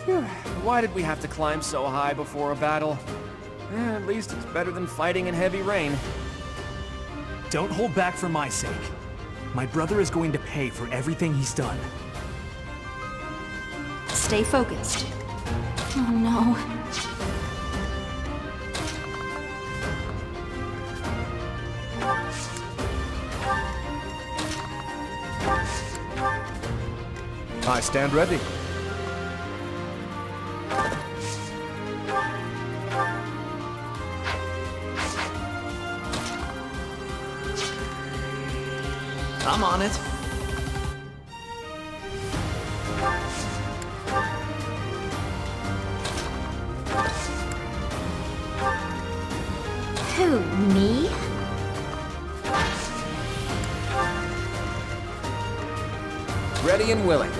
Phew. Why did we have to climb so high before a battle? At least it's better than fighting in heavy rain. Don't hold back for my sake. My brother is going to pay for everything he's done. Stay focused. Oh no. I stand ready. I'm on it. Who, me? Ready and willing.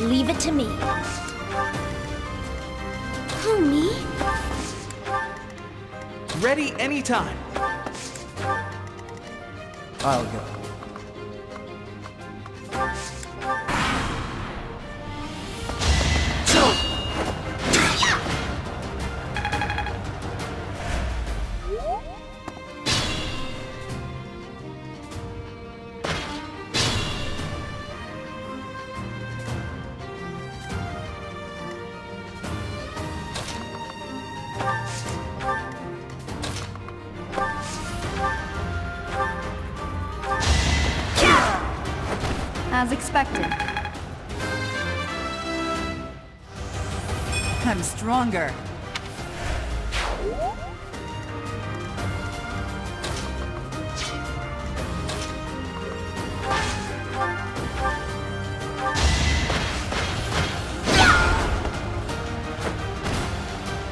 Leave it to me. Who, me? Ready anytime. I'll go. As expected. I'm stronger.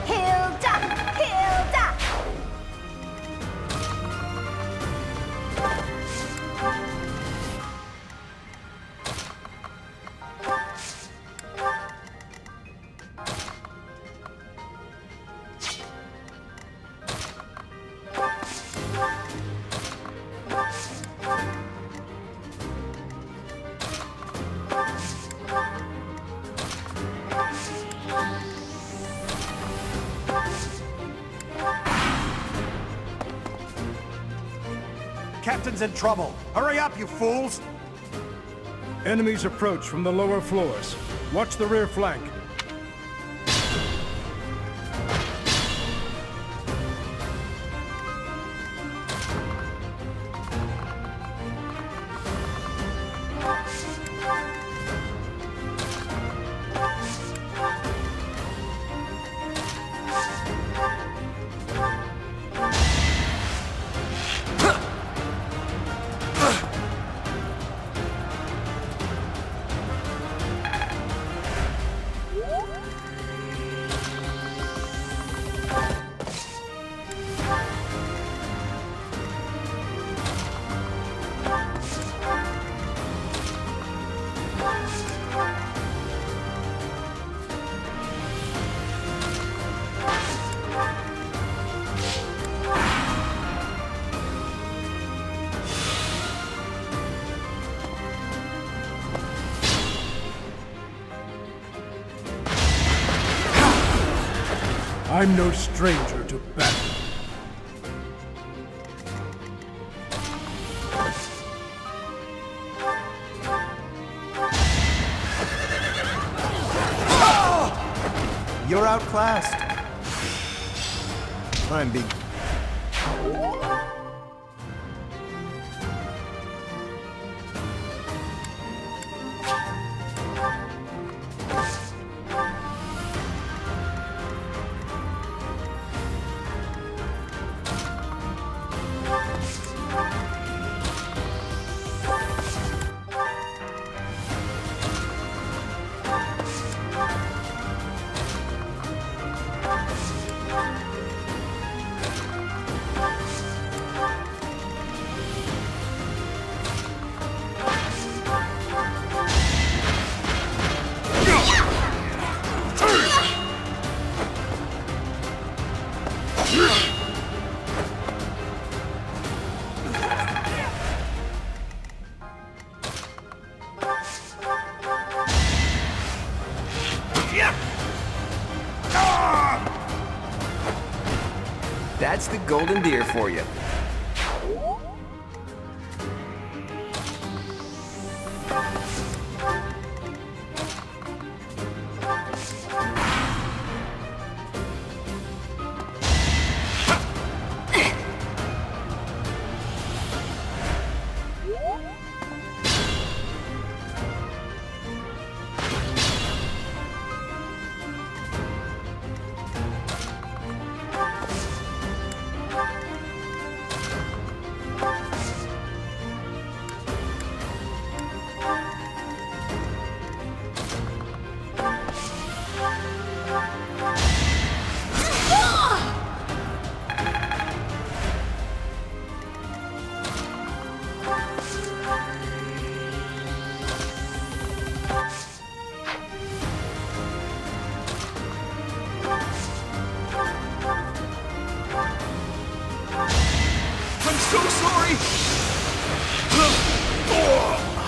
Hilda! Hilda! Captain's in trouble. Hurry up, you fools! Enemies approach from the lower floors. Watch the rear flank. I'm no stranger to battle. You're outclassed. I'm being... That's the golden deer for you.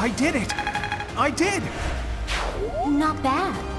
I did it! I did! Not bad.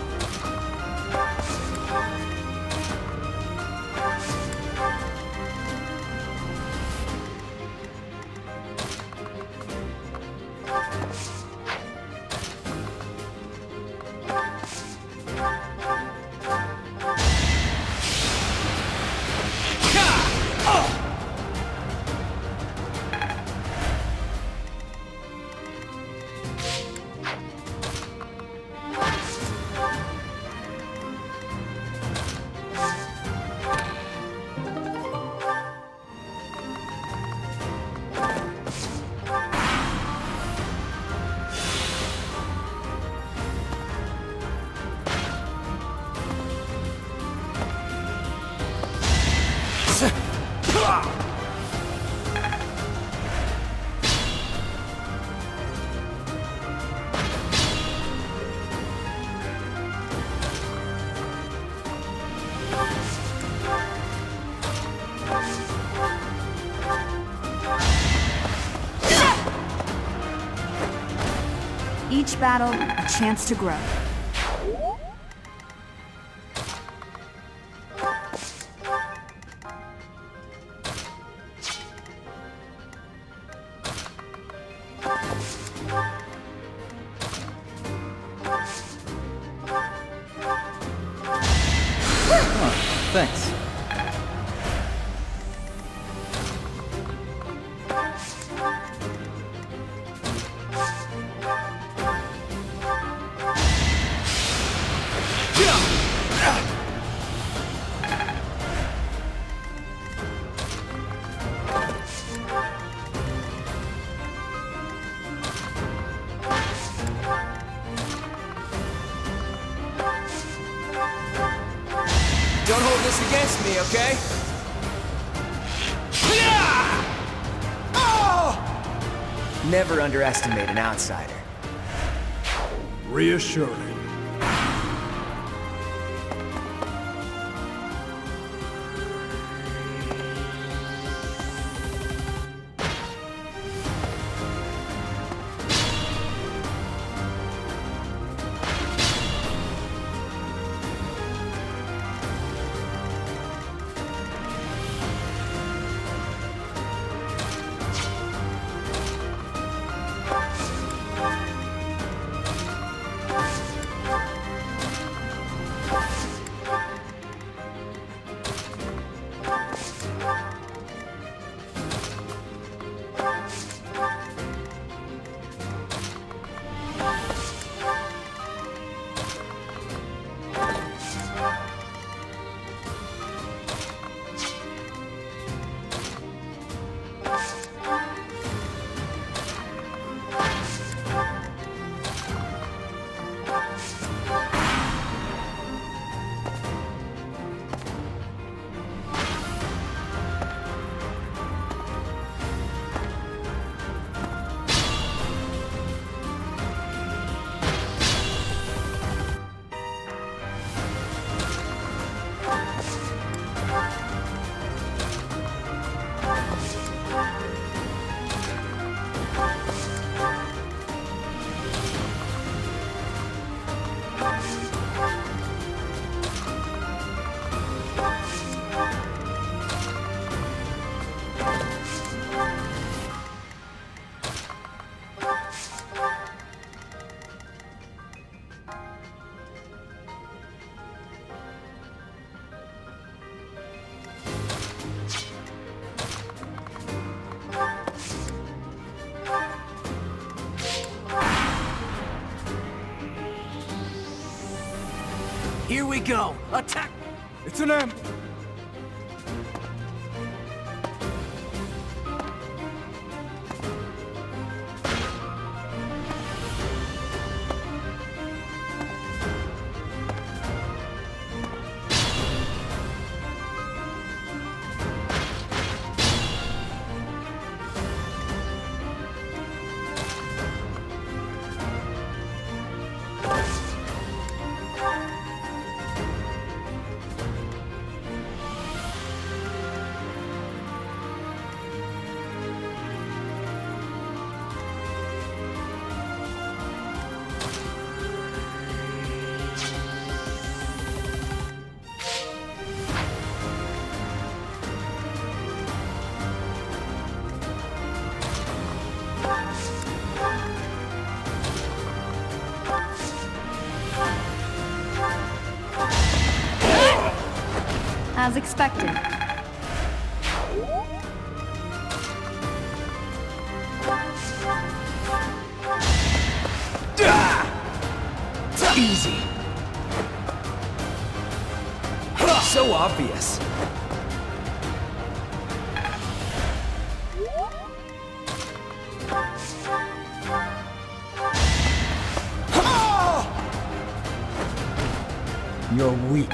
Each battle, a chance to grow. Thanks. Don't hold this against me, okay? Never underestimate an outsider. Reassuring. Here we go! Attack! It's an emblem! as expected. Easy. So obvious. You're weak.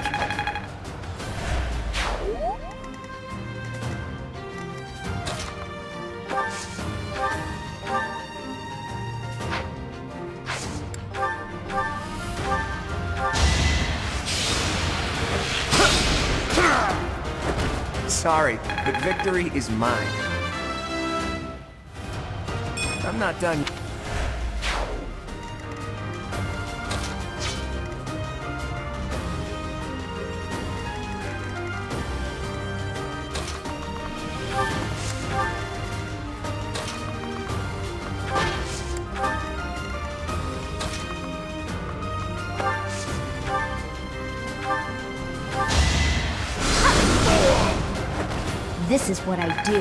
Sorry, but victory is mine. I'm not done. This is what I do.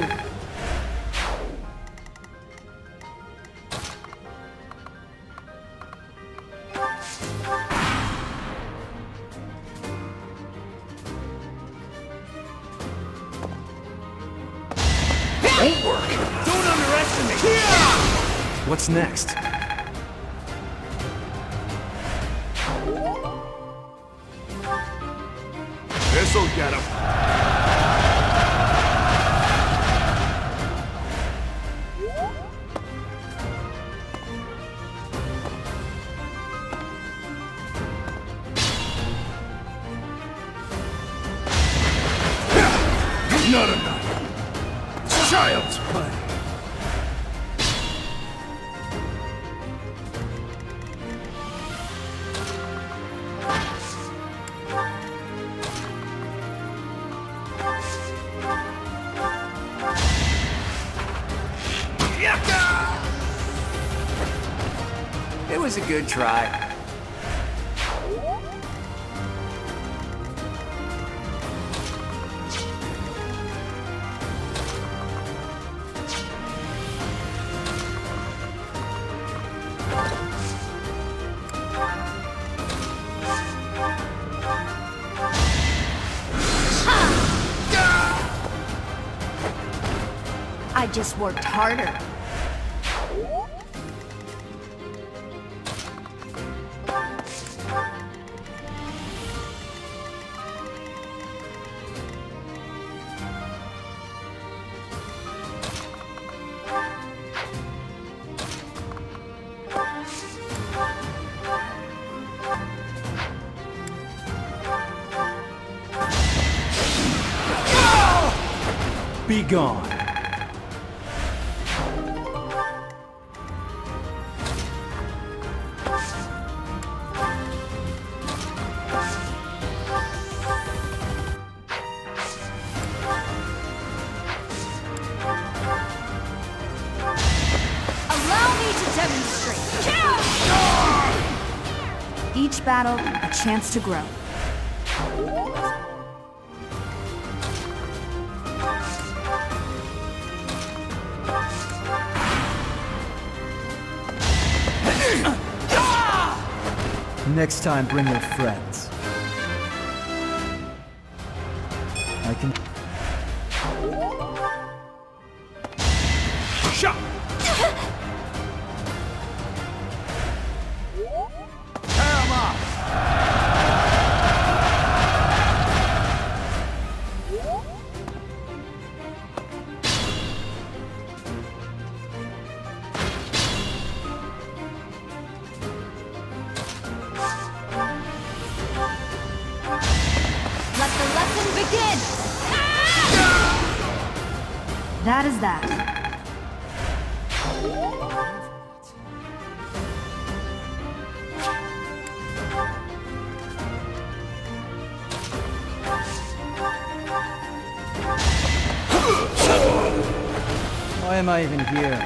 Won't work. Don't underestimate. What's next? This'll get him. Not enough. Child's play. It was a good try. I just worked harder. Be gone. Allow me to demonstrate. Each battle, a chance to grow. Next time, bring your friends. I can... Shot! Tear him up! Let the lesson begin! That is that. Why am I even here?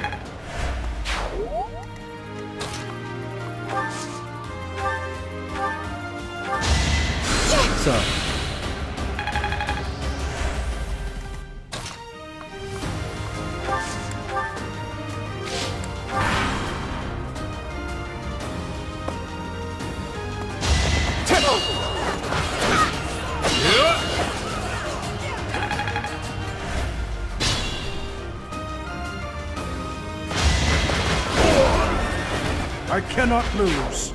So, I cannot lose.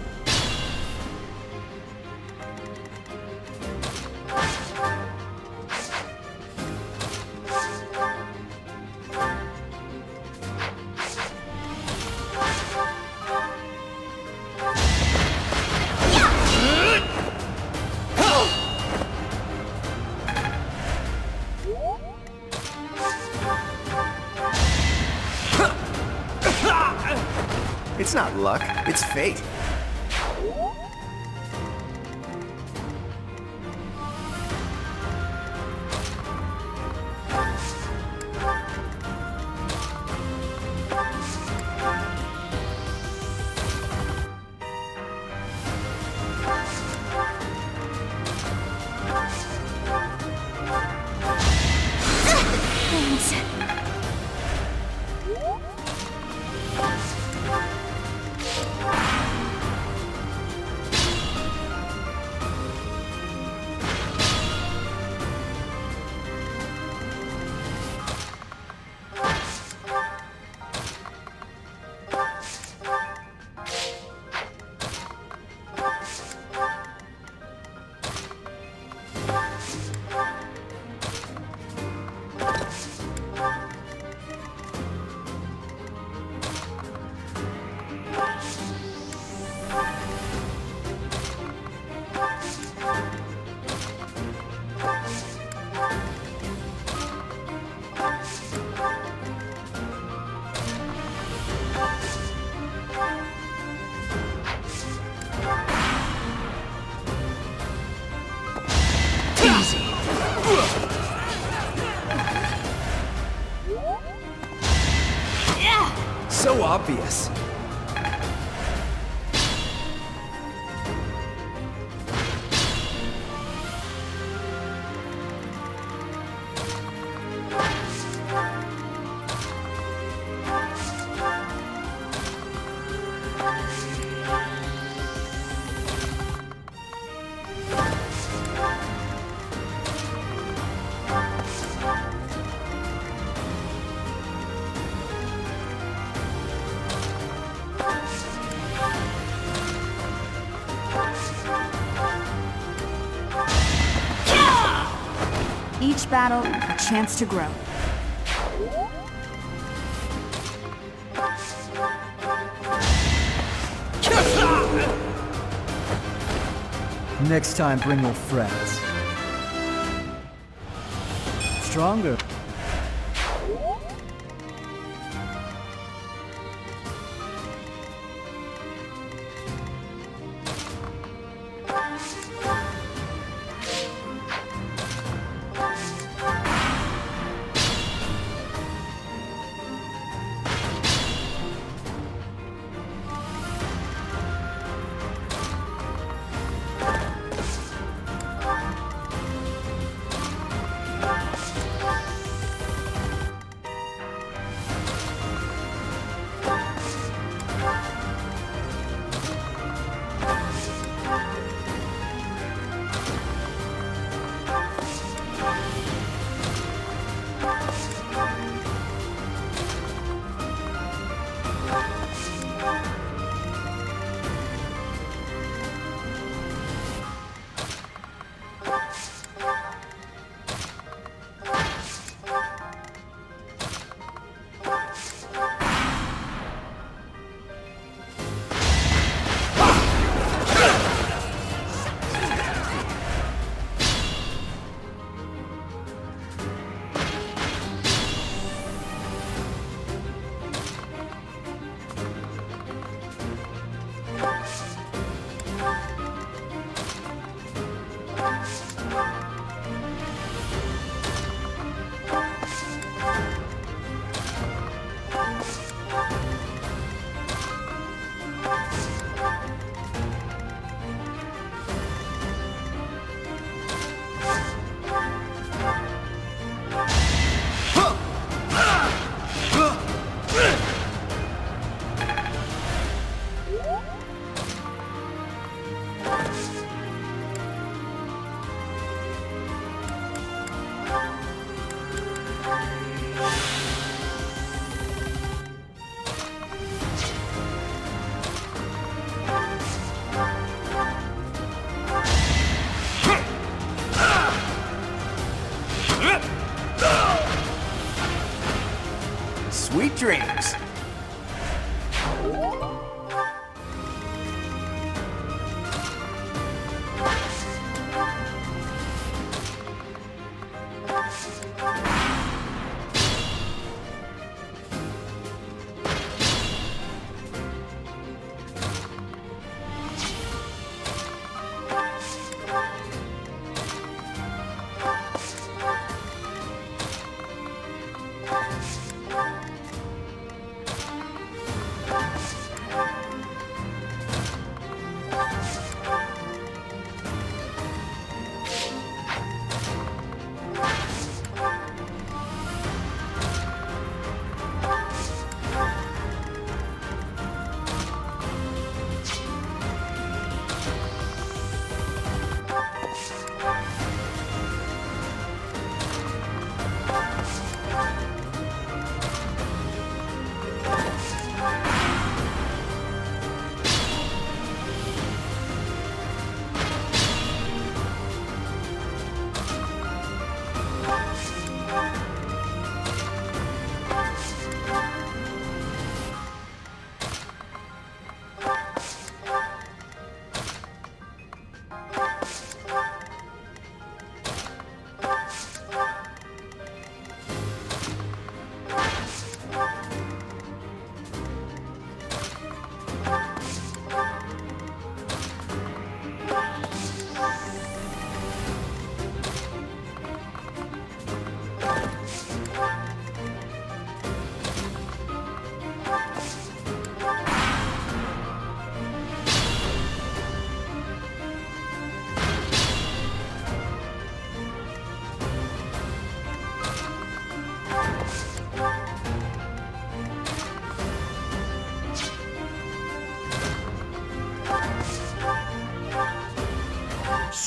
It's not luck, it's fate. So obvious. Each battle, a chance to grow. Next time, bring your friends. Stronger.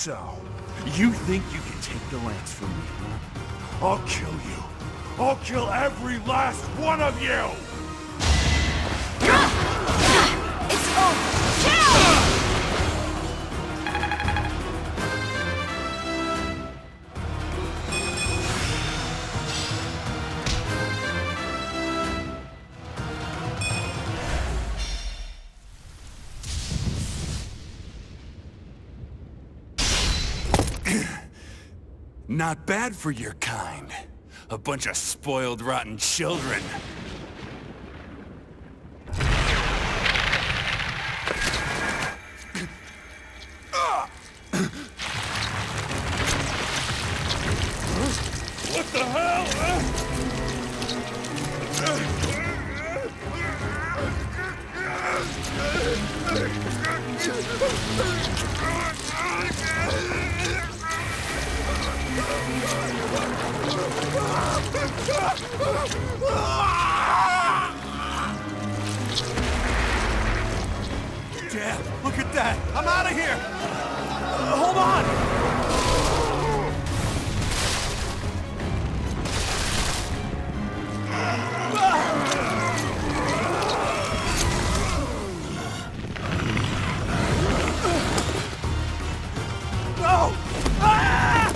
So, you think you can take the lance from me, huh? I'll kill you. I'll kill every last one of you! It's over! Kill! Not bad for your kind. A bunch of spoiled, rotten children. What the hell? Damn, look at that! I'm out of here! Hold on! No! Ah!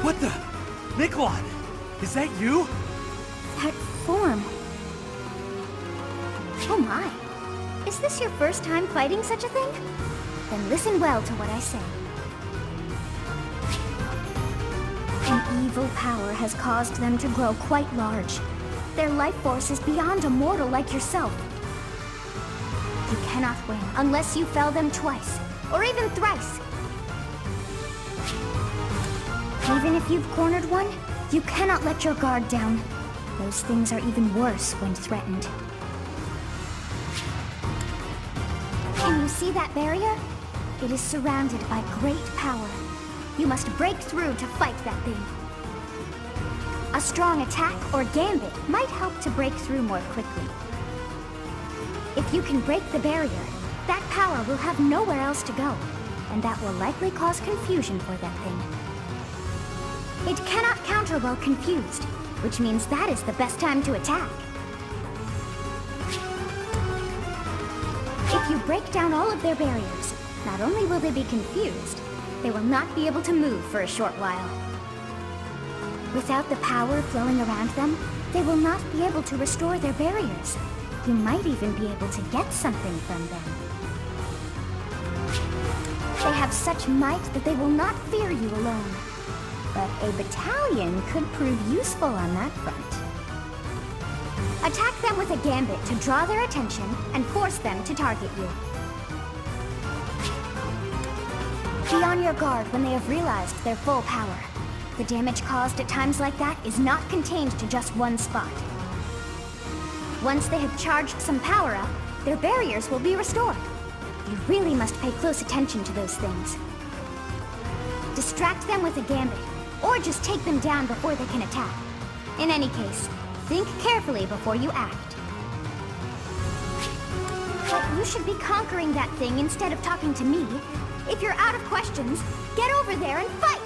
What the? Miklon! Is that you? That form. Oh my. Is this your first time fighting such a thing? Then listen well to what I say. An evil power has caused them to grow quite large. Their life force is beyond a mortal like yourself. You cannot win unless you fell them twice, or even thrice. Even if you've cornered one, you cannot let your guard down. Those things are even worse when threatened. Can you see that barrier? It is surrounded by great power. You must break through to fight that thing. A strong attack or gambit might help to break through more quickly. If you can break the barrier, that power will have nowhere else to go, and that will likely cause confusion for that thing. It cannot counter while confused, which means that is the best time to attack. If you break down all of their barriers, not only will they be confused, they will not be able to move for a short while. Without the power flowing around them, they will not be able to restore their barriers. You might even be able to get something from them. They have such might that they will not fear you alone. But a battalion could prove useful on that front. Attack them with a gambit to draw their attention and force them to target you. Be on your guard when they have realized their full power. The damage caused at times like that is not contained to just one spot. Once they have charged some power up, their barriers will be restored. You really must pay close attention to those things. Distract them with a gambit, or just take them down before they can attack. In any case, think carefully before you act. But you should be conquering that thing instead of talking to me. If you're out of questions, get over there and fight!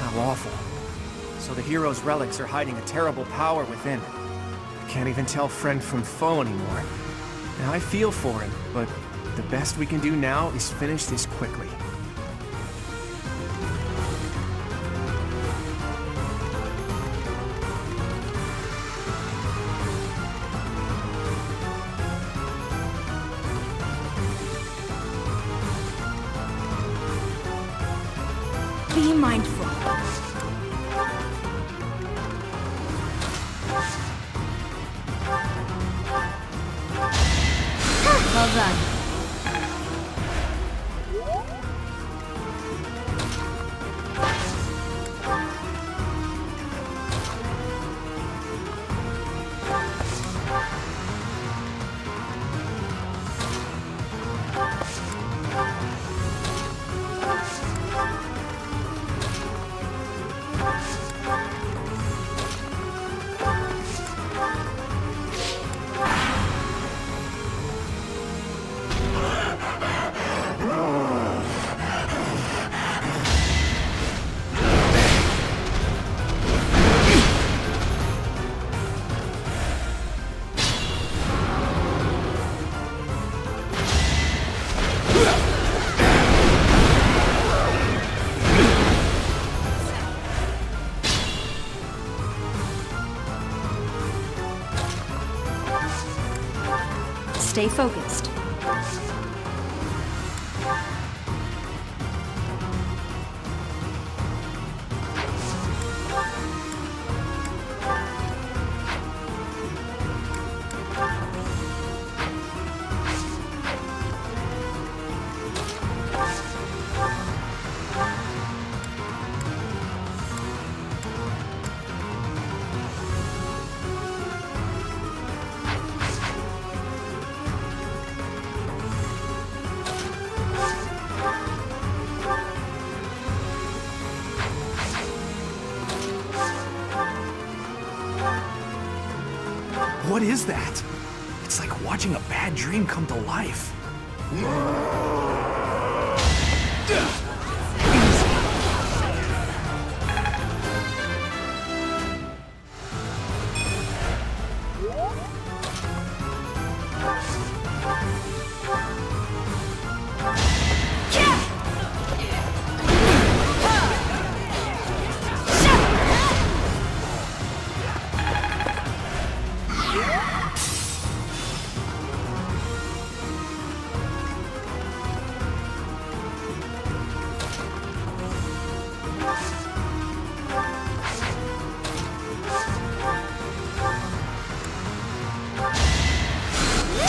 How awful. So the hero's relics are hiding a terrible power within. I can't even tell friend from foe anymore. Now I feel for him, but the best we can do now is finish this quickly. Be mindful. Well done. Stay focused. What is that? It's like watching a bad dream come to life.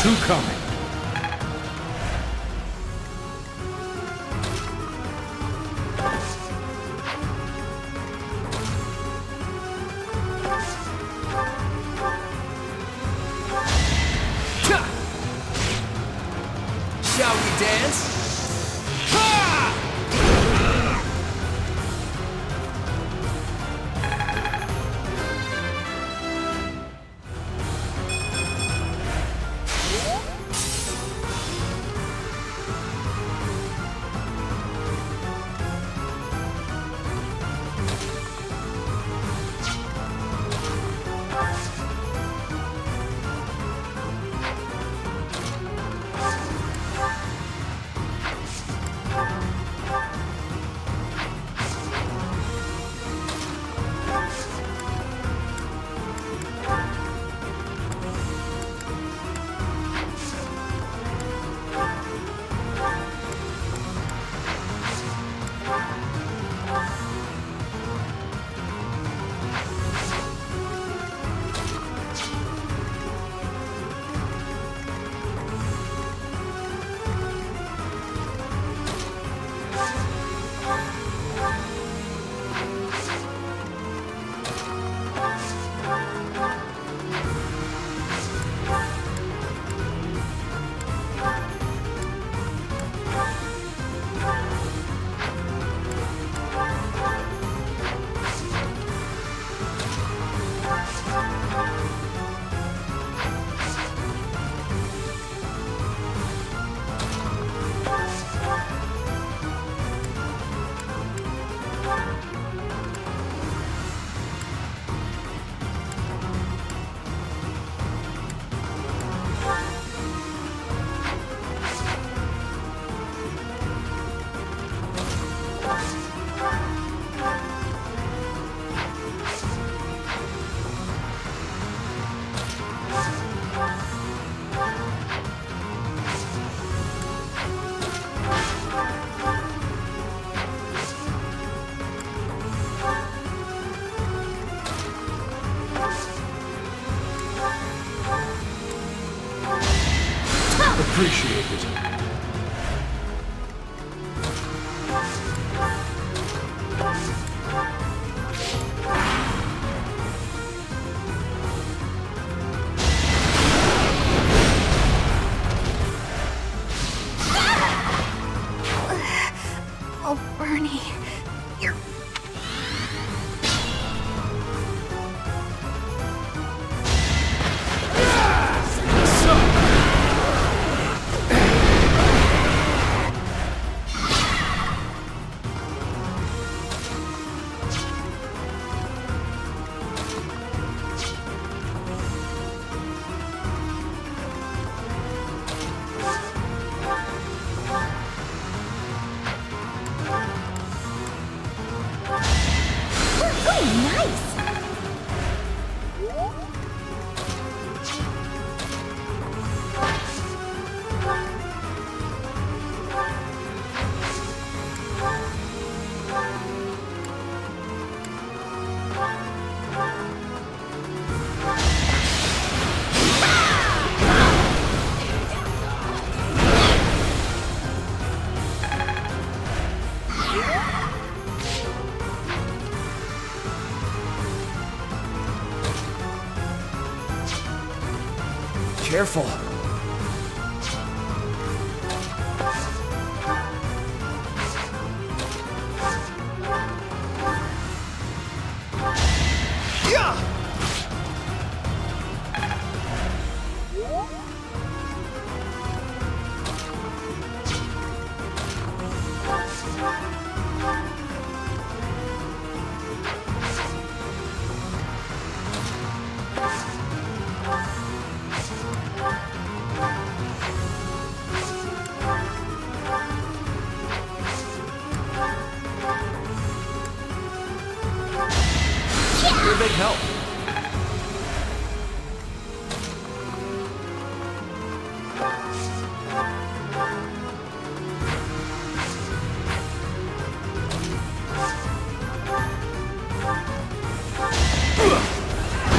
Two coming. Shall we dance? Appreciate it. Oh, Bernie. You're... Careful. You're a big help.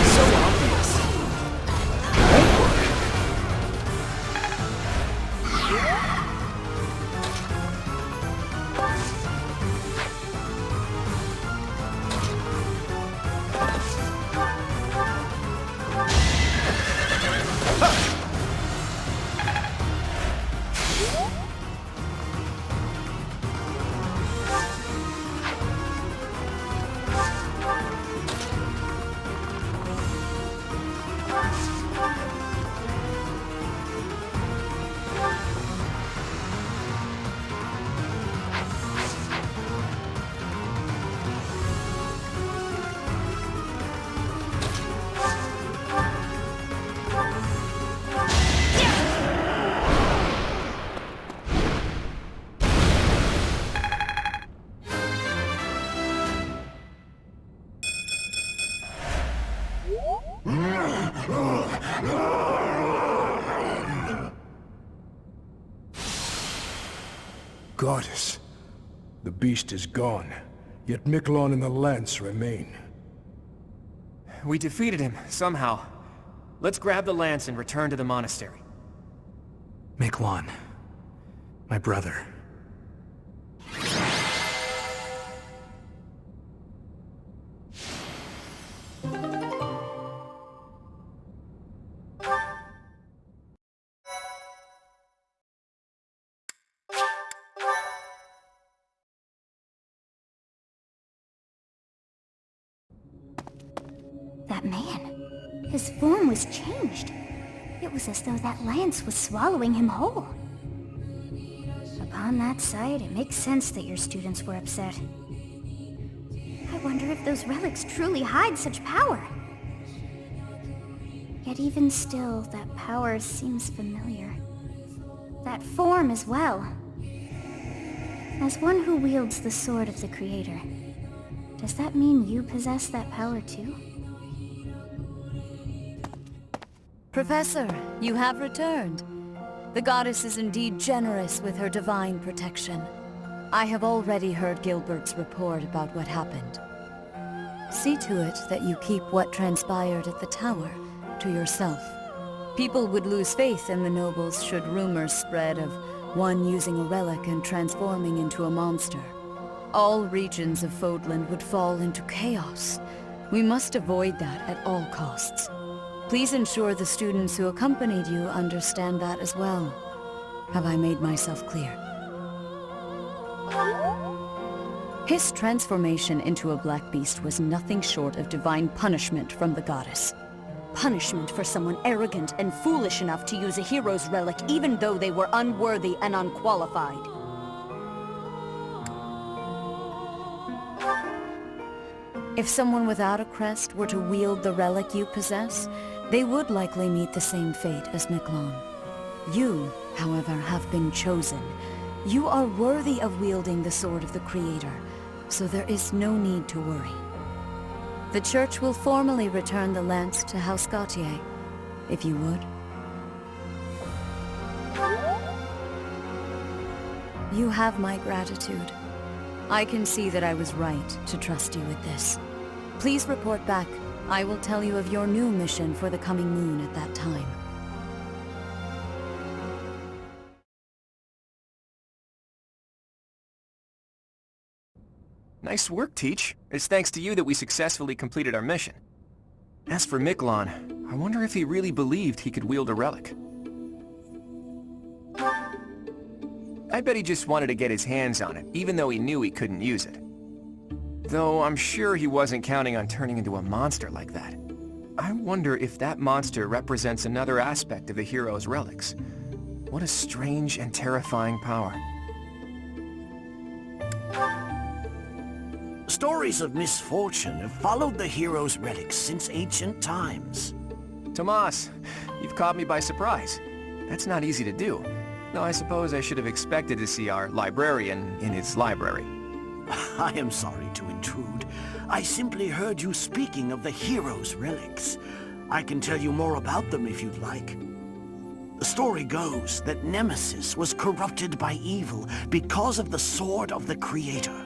So obvious. Goddess. The beast is gone, yet Miklon and the lance remain. We defeated him, somehow. Let's grab the lance and return to the monastery. Miklon. My brother. That man, his form was changed. It was as though that lance was swallowing him whole. Upon that sight, it makes sense that your students were upset. I wonder if those relics truly hide such power. Yet even still, that power seems familiar. That form as well. As one who wields the sword of the Creator, does that mean you possess that power too? Professor, you have returned. The goddess is indeed generous with her divine protection. I have already heard Gilbert's report about what happened. See to it that you keep what transpired at the tower to yourself. People would lose faith in the nobles should rumors spread of one using a relic and transforming into a monster. All regions of Fodland would fall into chaos. We must avoid that at all costs. Please ensure the students who accompanied you understand that as well. Have I made myself clear? His transformation into a black beast was nothing short of divine punishment from the goddess. Punishment for someone arrogant and foolish enough to use a hero's relic even though they were unworthy and unqualified. If someone without a crest were to wield the relic you possess, they would likely meet the same fate as Miklon. You, however, have been chosen. You are worthy of wielding the sword of the Creator, so there is no need to worry. The Church will formally return the lance to House Gautier, if you would. You have my gratitude. I can see that I was right to trust you with this. Please report back. I will tell you of your new mission for the coming moon at that time. Nice work, Teach. It's thanks to you that we successfully completed our mission. As for Miklon, I wonder if he really believed he could wield a relic. I bet he just wanted to get his hands on it, even though he knew he couldn't use it. Though I'm sure he wasn't counting on turning into a monster like that. I wonder if that monster represents another aspect of the hero's relics. What a strange and terrifying power. Stories of misfortune have followed the hero's relics since ancient times. Tomas, you've caught me by surprise. That's not easy to do. Though I suppose I should have expected to see our librarian in his library. I am sorry to intrude. I simply heard you speaking of the hero's relics. I can tell you more about them if you'd like. The story goes that Nemesis was corrupted by evil because of the sword of the Creator.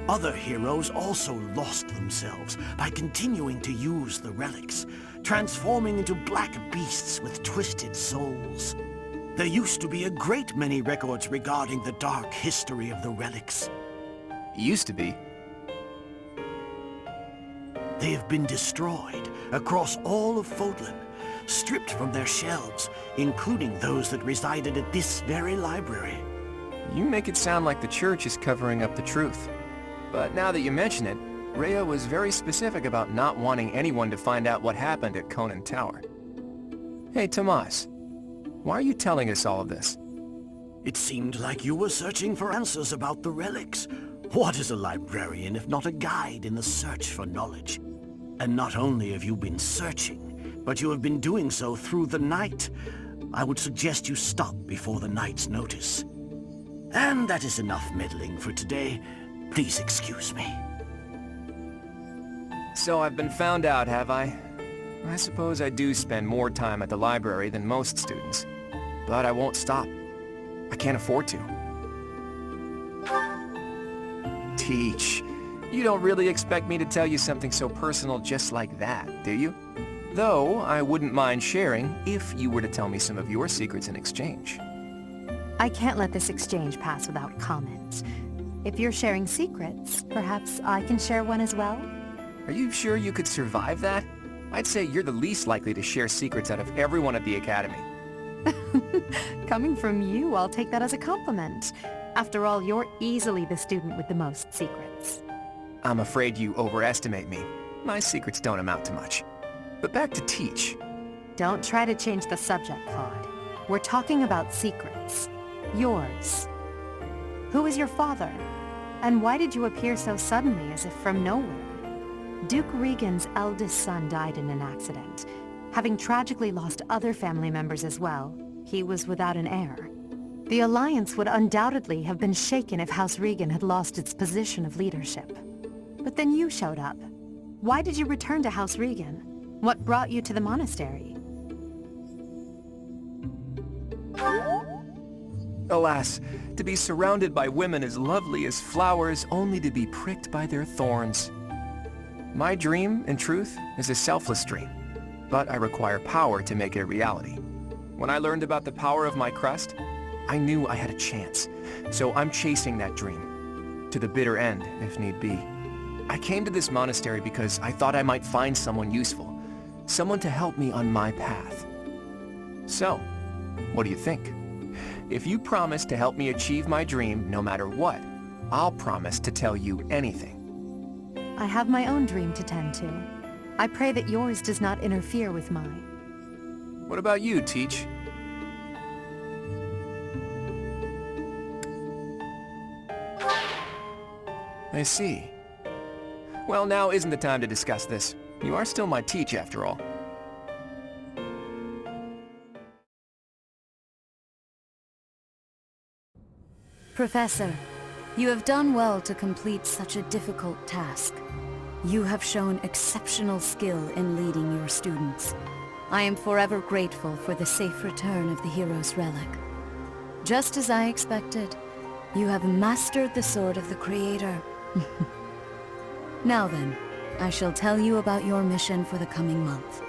Other heroes also lost themselves by continuing to use the relics, transforming into black beasts with twisted souls. There used to be a great many records regarding the dark history of the relics. Used to be? They have been destroyed across all of Fodlan, stripped from their shelves, including those that resided at this very library. You make it sound like the church is covering up the truth. But now that you mention it, Rhea was very specific about not wanting anyone to find out what happened at Conan Tower. Hey, Tomas, why are you telling us all of this? It seemed like you were searching for answers about the relics. What is a librarian if not a guide in the search for knowledge? And not only have you been searching, but you have been doing so through the night. I would suggest you stop before the Knight's notice. And that is enough meddling for today. Please excuse me. So I've been found out, have I? I suppose I do spend more time at the library than most students. But I won't stop. I can't afford to. Teach. You don't really expect me to tell you something so personal just like that, do you? Though, I wouldn't mind sharing if you were to tell me some of your secrets in exchange. I can't let this exchange pass without comment. If you're sharing secrets, perhaps I can share one as well? Are you sure you could survive that? I'd say you're the least likely to share secrets out of everyone at the Academy. Coming from you, I'll take that as a compliment. After all, you're easily the student with the most secrets. I'm afraid you overestimate me. My secrets don't amount to much. But back to Teach. Don't try to change the subject, Claude. We're talking about secrets. Yours. Who is your father? And why did you appear so suddenly as if from nowhere? Duke Regan's eldest son died in an accident. Having tragically lost other family members as well, he was without an heir. The Alliance would undoubtedly have been shaken if House Regan had lost its position of leadership. But then you showed up. Why did you return to House Regan? What brought you to the monastery? Alas, to be surrounded by women as lovely as flowers only to be pricked by their thorns. My dream, in truth, is a selfless dream, but I require power to make it a reality. When I learned about the power of my crest, I knew I had a chance, so I'm chasing that dream, to the bitter end, if need be. I came to this monastery because I thought I might find someone useful, someone to help me on my path. So, what do you think? If you promise to help me achieve my dream no matter what, I'll promise to tell you anything. I have my own dream to tend to. I pray that yours does not interfere with mine. What about you, Teach? I see. Well, now isn't the time to discuss this. You are still my Teach, after all. Professor, you have done well to complete such a difficult task. You have shown exceptional skill in leading your students. I am forever grateful for the safe return of the hero's relic. Just as I expected, you have mastered the sword of the Creator. Now then, I shall tell you about your mission for the coming month.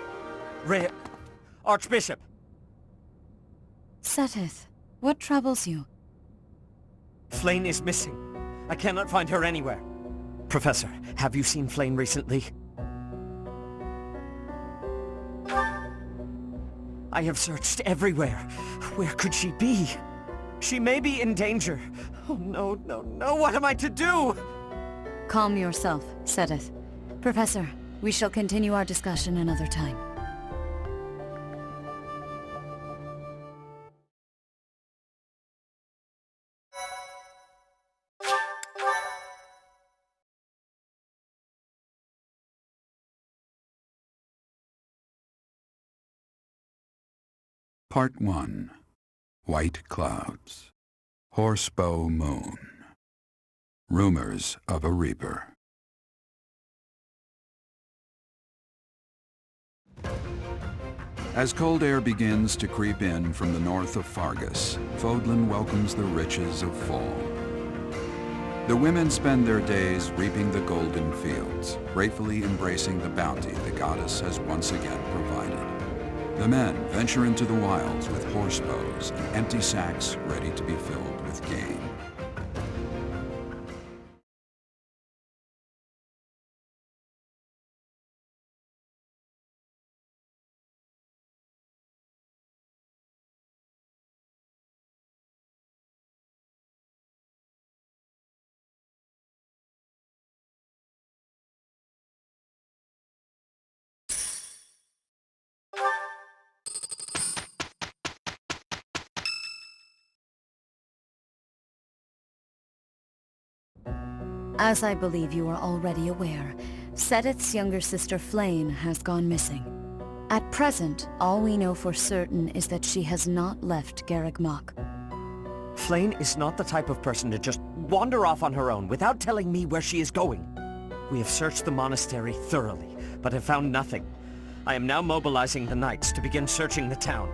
Archbishop! Seteth, what troubles you? Flane is missing. I cannot find her anywhere. Professor, have you seen Flane recently? I have searched everywhere. Where could she be? She may be in danger. Oh no, no, no, what am I to do? Calm yourself, Sedith. Professor, we shall continue our discussion another time. Part 1. White Clouds. Horsebow Moon. Rumors of a Reaper. As cold air begins to creep in from the north of Fargus, Fodlan welcomes the riches of fall. The women spend their days reaping the golden fields, gratefully embracing the bounty the goddess has once again provided. The men venture into the wilds with horse bows and empty sacks ready to be filled with game. As I believe you are already aware, Sedith's younger sister Flame has gone missing. At present, all we know for certain is that she has not left Garreg Mach. Flame is not the type of person to just wander off on her own without telling me where she is going. We have searched the monastery thoroughly, but have found nothing. I am now mobilizing the knights to begin searching the town.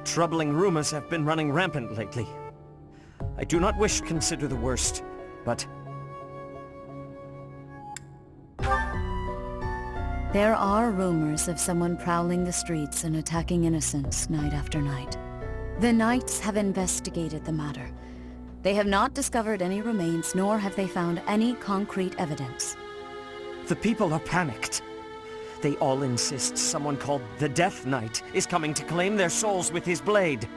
Troubling rumors have been running rampant lately. I do not wish to consider the worst, but... There are rumors of someone prowling the streets and attacking innocents night after night. The Knights have investigated the matter. They have not discovered any remains, nor have they found any concrete evidence. The people are panicked. They all insist someone called the Death Knight is coming to claim their souls with his blade.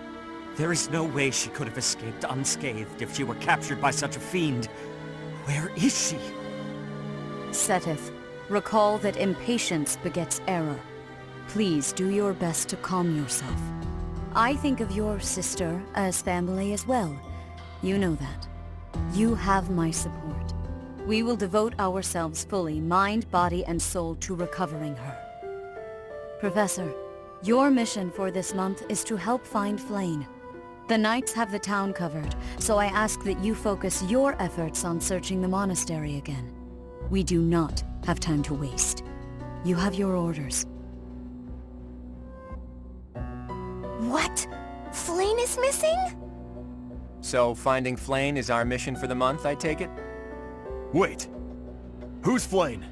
There is no way she could have escaped unscathed if she were captured by such a fiend. Where is she? Sedith, recall that impatience begets error. Please do your best to calm yourself. I think of your sister as family as well. You know that. You have my support. We will devote ourselves fully, mind, body, and soul to recovering her. Professor, your mission for this month is to help find Flame. The Knights have the town covered, so I ask that you focus your efforts on searching the monastery again. We do not have time to waste. You have your orders. What? Flame is missing? So finding Flame is our mission for the month, I take it? Wait. Who's Flame?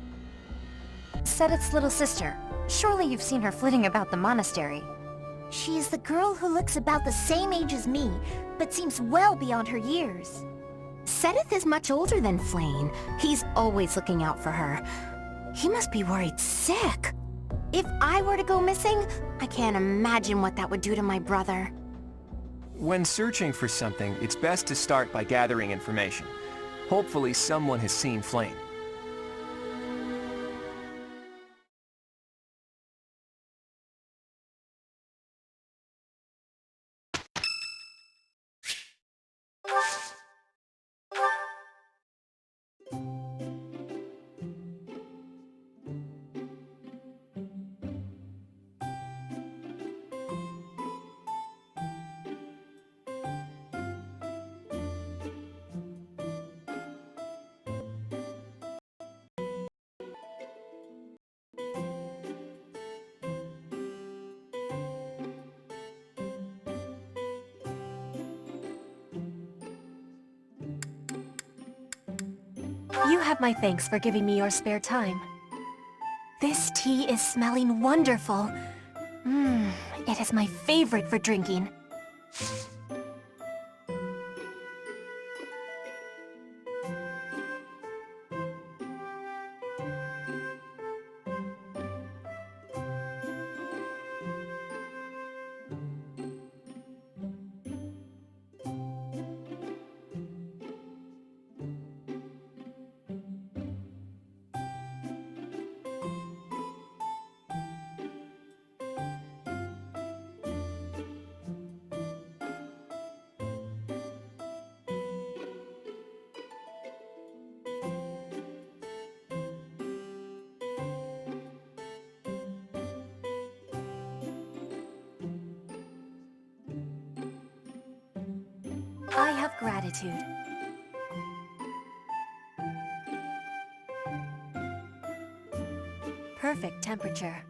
Sedith's little sister. Surely you've seen her flitting about the monastery. She is the girl who looks about the same age as me, but seems well beyond her years. Sedith is much older than Flame. He's always looking out for her. He must be worried sick. If I were to go missing, I can't imagine what that would do to my brother. When searching for something, it's best to start by gathering information. Hopefully someone has seen Flame. You have my thanks for giving me your spare time. This tea is smelling wonderful. It is my favorite for drinking. I have gratitude. Perfect temperature.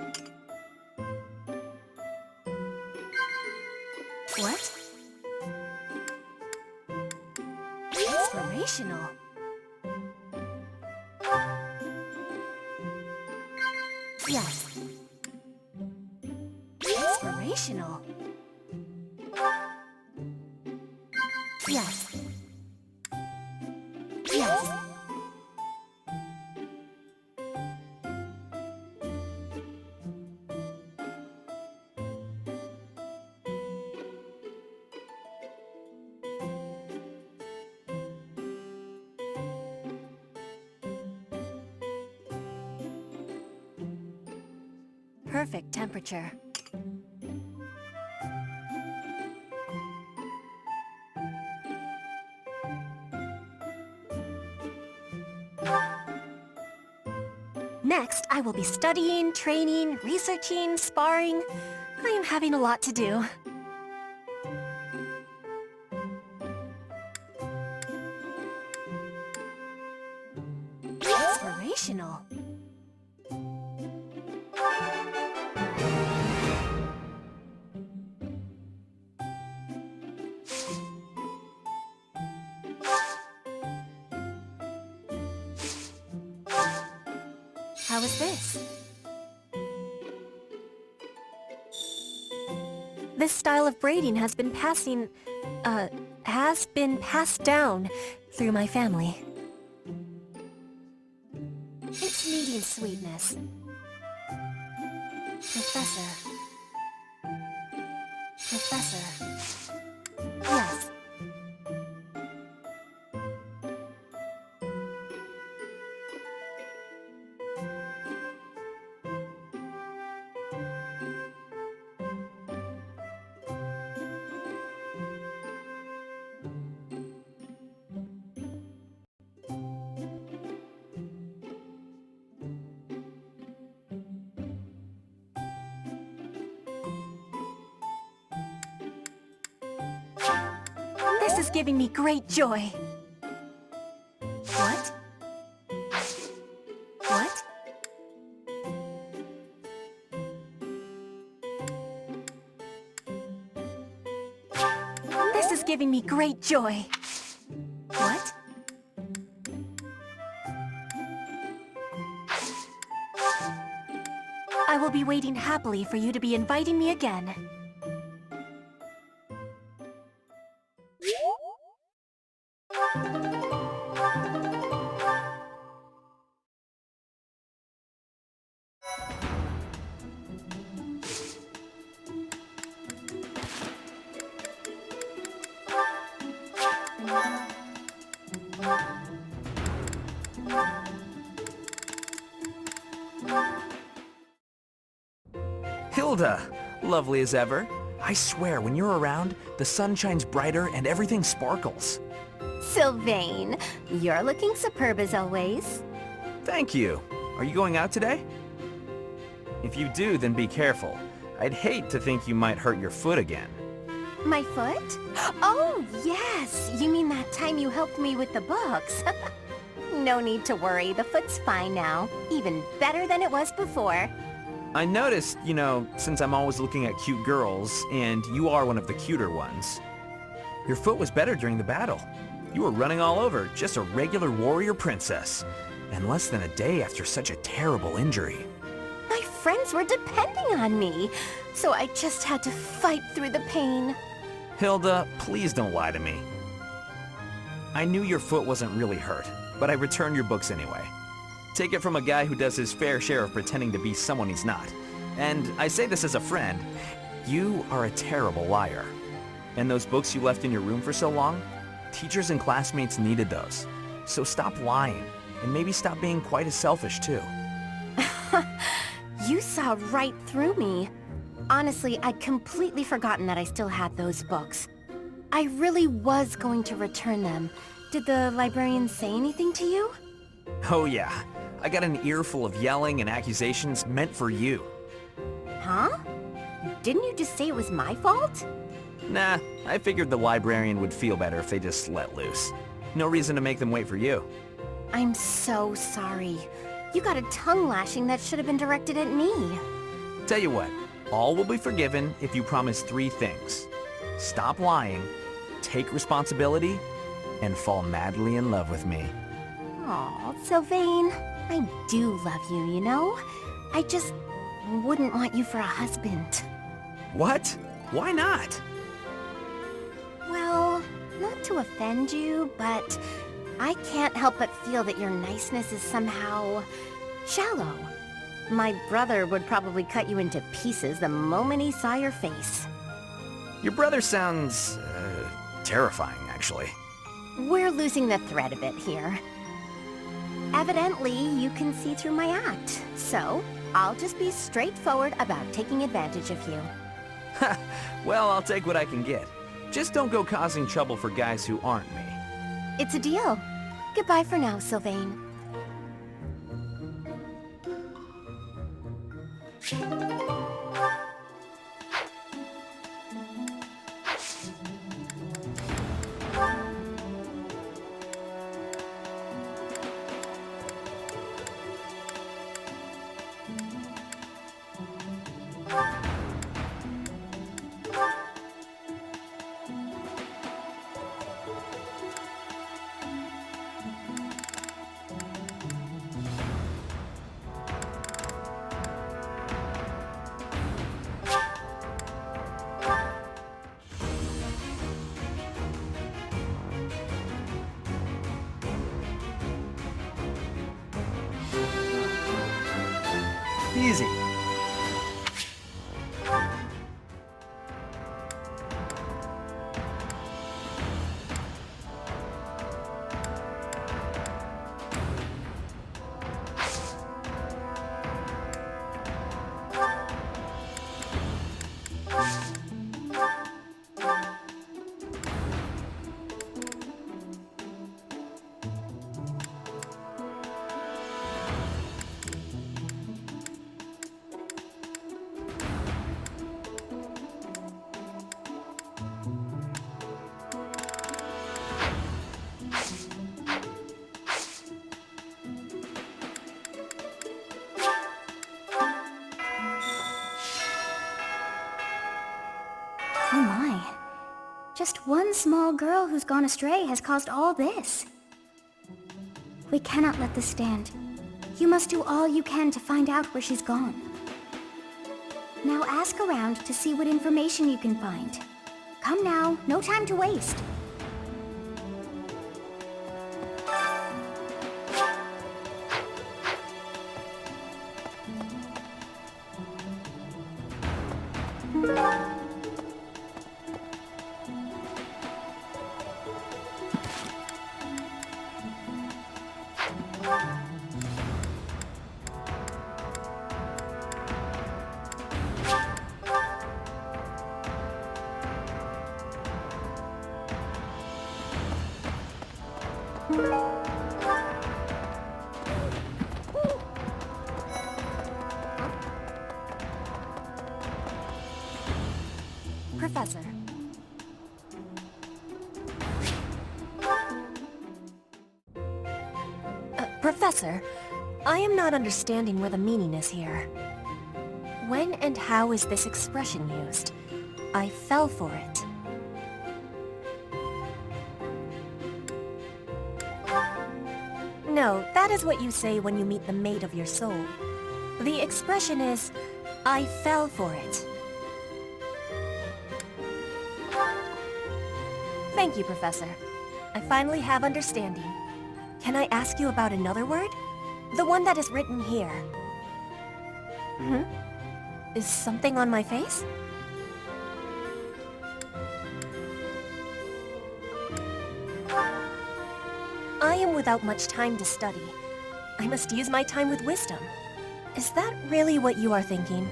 What? Inspirational. Yes. Inspirational. Yes. Yes. Perfect temperature. Next, I will be studying, training, researching, sparring. I am having a lot to do. Inspirational. How is this? This style of braiding has been passed down through my family. It's needing sweetness. Professor. Professor. Yes. This is giving me great joy. What? What? This is giving me great joy. What? I will be waiting happily for you to be inviting me again. Hilda! Lovely as ever. I swear, when you're around, the sun shines brighter and everything sparkles. Sylvain, you're looking superb as always. Thank you. Are you going out today? If you do, then be careful. I'd hate to think you might hurt your foot again. My foot? Oh, yes! You mean that time you helped me with the books? No need to worry, the foot's fine now. Even better than it was before. I noticed, since I'm always looking at cute girls, and you are one of the cuter ones, your foot was better during the battle. You were running all over, just a regular warrior princess. And less than a day after such a terrible injury. My friends were depending on me, so I just had to fight through the pain. Hilda, please don't lie to me. I knew your foot wasn't really hurt, but I returned your books anyway. Take it from a guy who does his fair share of pretending to be someone he's not. And I say this as a friend, you are a terrible liar. And those books you left in your room for so long, teachers and classmates needed those. So stop lying, and maybe stop being quite as selfish too. You saw right through me. Honestly, I'd completely forgotten that I still had those books. I really was going to return them. Did the librarian say anything to you? Oh yeah, I got an earful of yelling and accusations meant for you. Huh? Didn't you just say it was my fault? Nah, I figured the librarian would feel better if they just let loose. No reason to make them wait for you. I'm so sorry. You got a tongue lashing that should have been directed at me. Tell you what, all will be forgiven if you promise 3 things. Stop lying, take responsibility, and fall madly in love with me. Aw, Sylvain, I do love you, you know? I just wouldn't want you for a husband. What? Why not? Well, not to offend you, but I can't help but feel that your niceness is somehow shallow. My brother would probably cut you into pieces the moment he saw your face. Your brother sounds, terrifying, actually. We're losing the thread a bit here. Evidently, you can see through my act, so I'll just be straightforward about taking advantage of you. Well, I'll take what I can get. Just don't go causing trouble for guys who aren't me. It's a deal. Goodbye for now, Sylvain. Easy. Oh my. Just one small girl who's gone astray has caused all this. We cannot let this stand. You must do all you can to find out where she's gone. Now ask around to see what information you can find. Come now, no time to waste. Professor. Professor, I am not understanding where the meaning is here. When and how is this expression used? I fell for it. No, that is what you say when you meet the mate of your soul. The expression is, I fell for it. Thank you, Professor. I finally have understanding. Can I ask you about another word? The one that is written here. Is something on my face? I am without much time to study. I must use my time with wisdom. Is that really what you are thinking?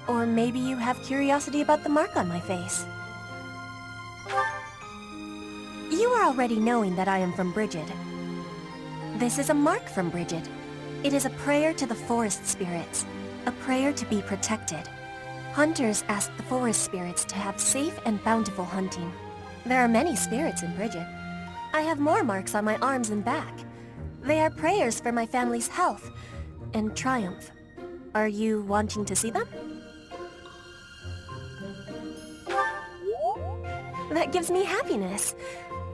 Or maybe you have curiosity about the mark on my face. You are already knowing that I am from Brigid. This is a mark from Brigid. It is a prayer to the forest spirits, a prayer to be protected. Hunters ask the forest spirits to have safe and bountiful hunting. There are many spirits in Bridget. I have more marks on my arms and back. They are prayers for my family's health and triumph. Are you wanting to see them? That gives me happiness.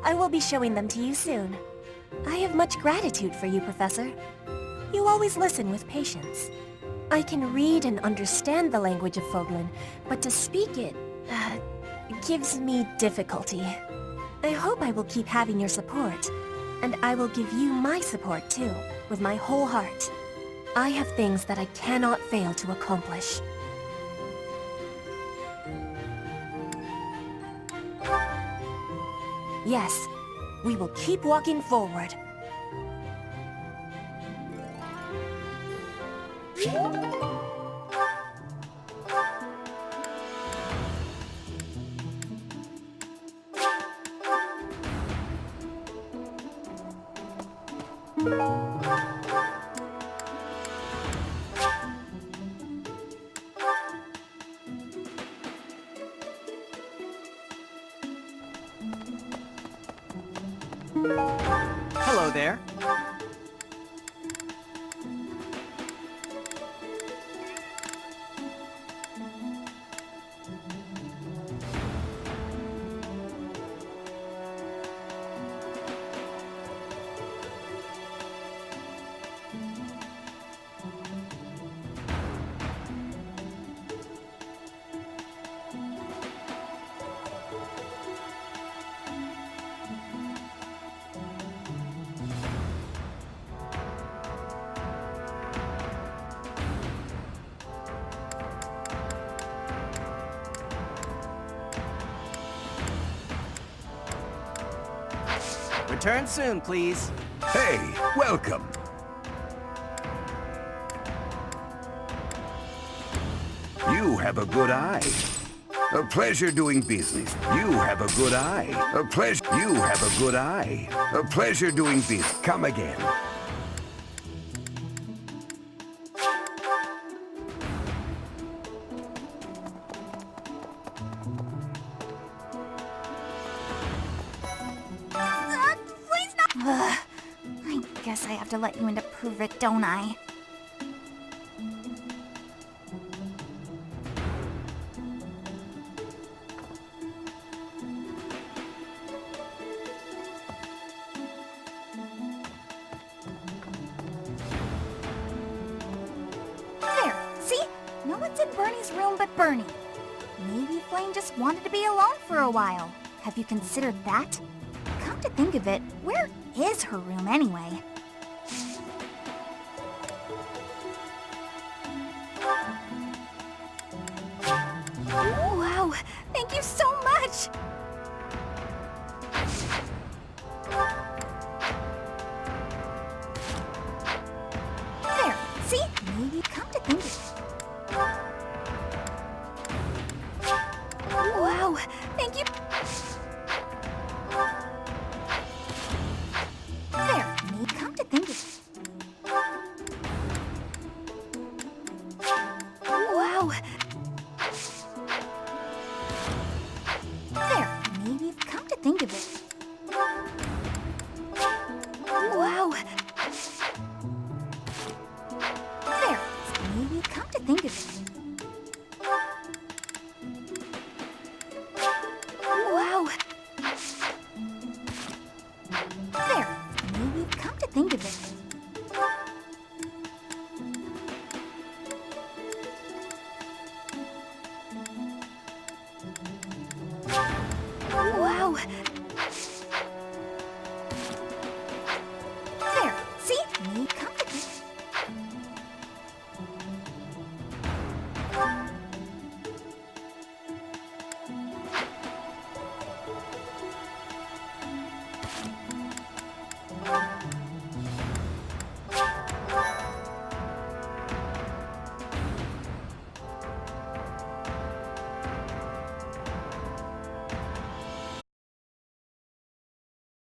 I will be showing them to you soon. I have much gratitude for you, Professor. You always listen with patience. I can read and understand the language of Foglin, but to speak it, gives me difficulty. I hope I will keep having your support, and I will give you my support too, with my whole heart. I have things that I cannot fail to accomplish. Yes, we will keep walking forward. Hello there. Return soon, please. Hey, welcome. You have a good eye. A pleasure doing business. You have a good eye. A pleasure. You have a good eye. A pleasure doing business. Come again. I guess I have to let you in to prove it, don't I? There, see? No one's in Bernie's room but Bernie. Maybe Flame just wanted to be alone for a while. Have you considered that? Come to think of it, where is her room anyway? Wow, thank you so much! There, see? Maybe come to think of it. Wow, thank you. There, maybe come to think of it. Wow. There, maybe come to think of it. Wow. There, maybe come to think of it. Wow. There, maybe come to think of it. Wow,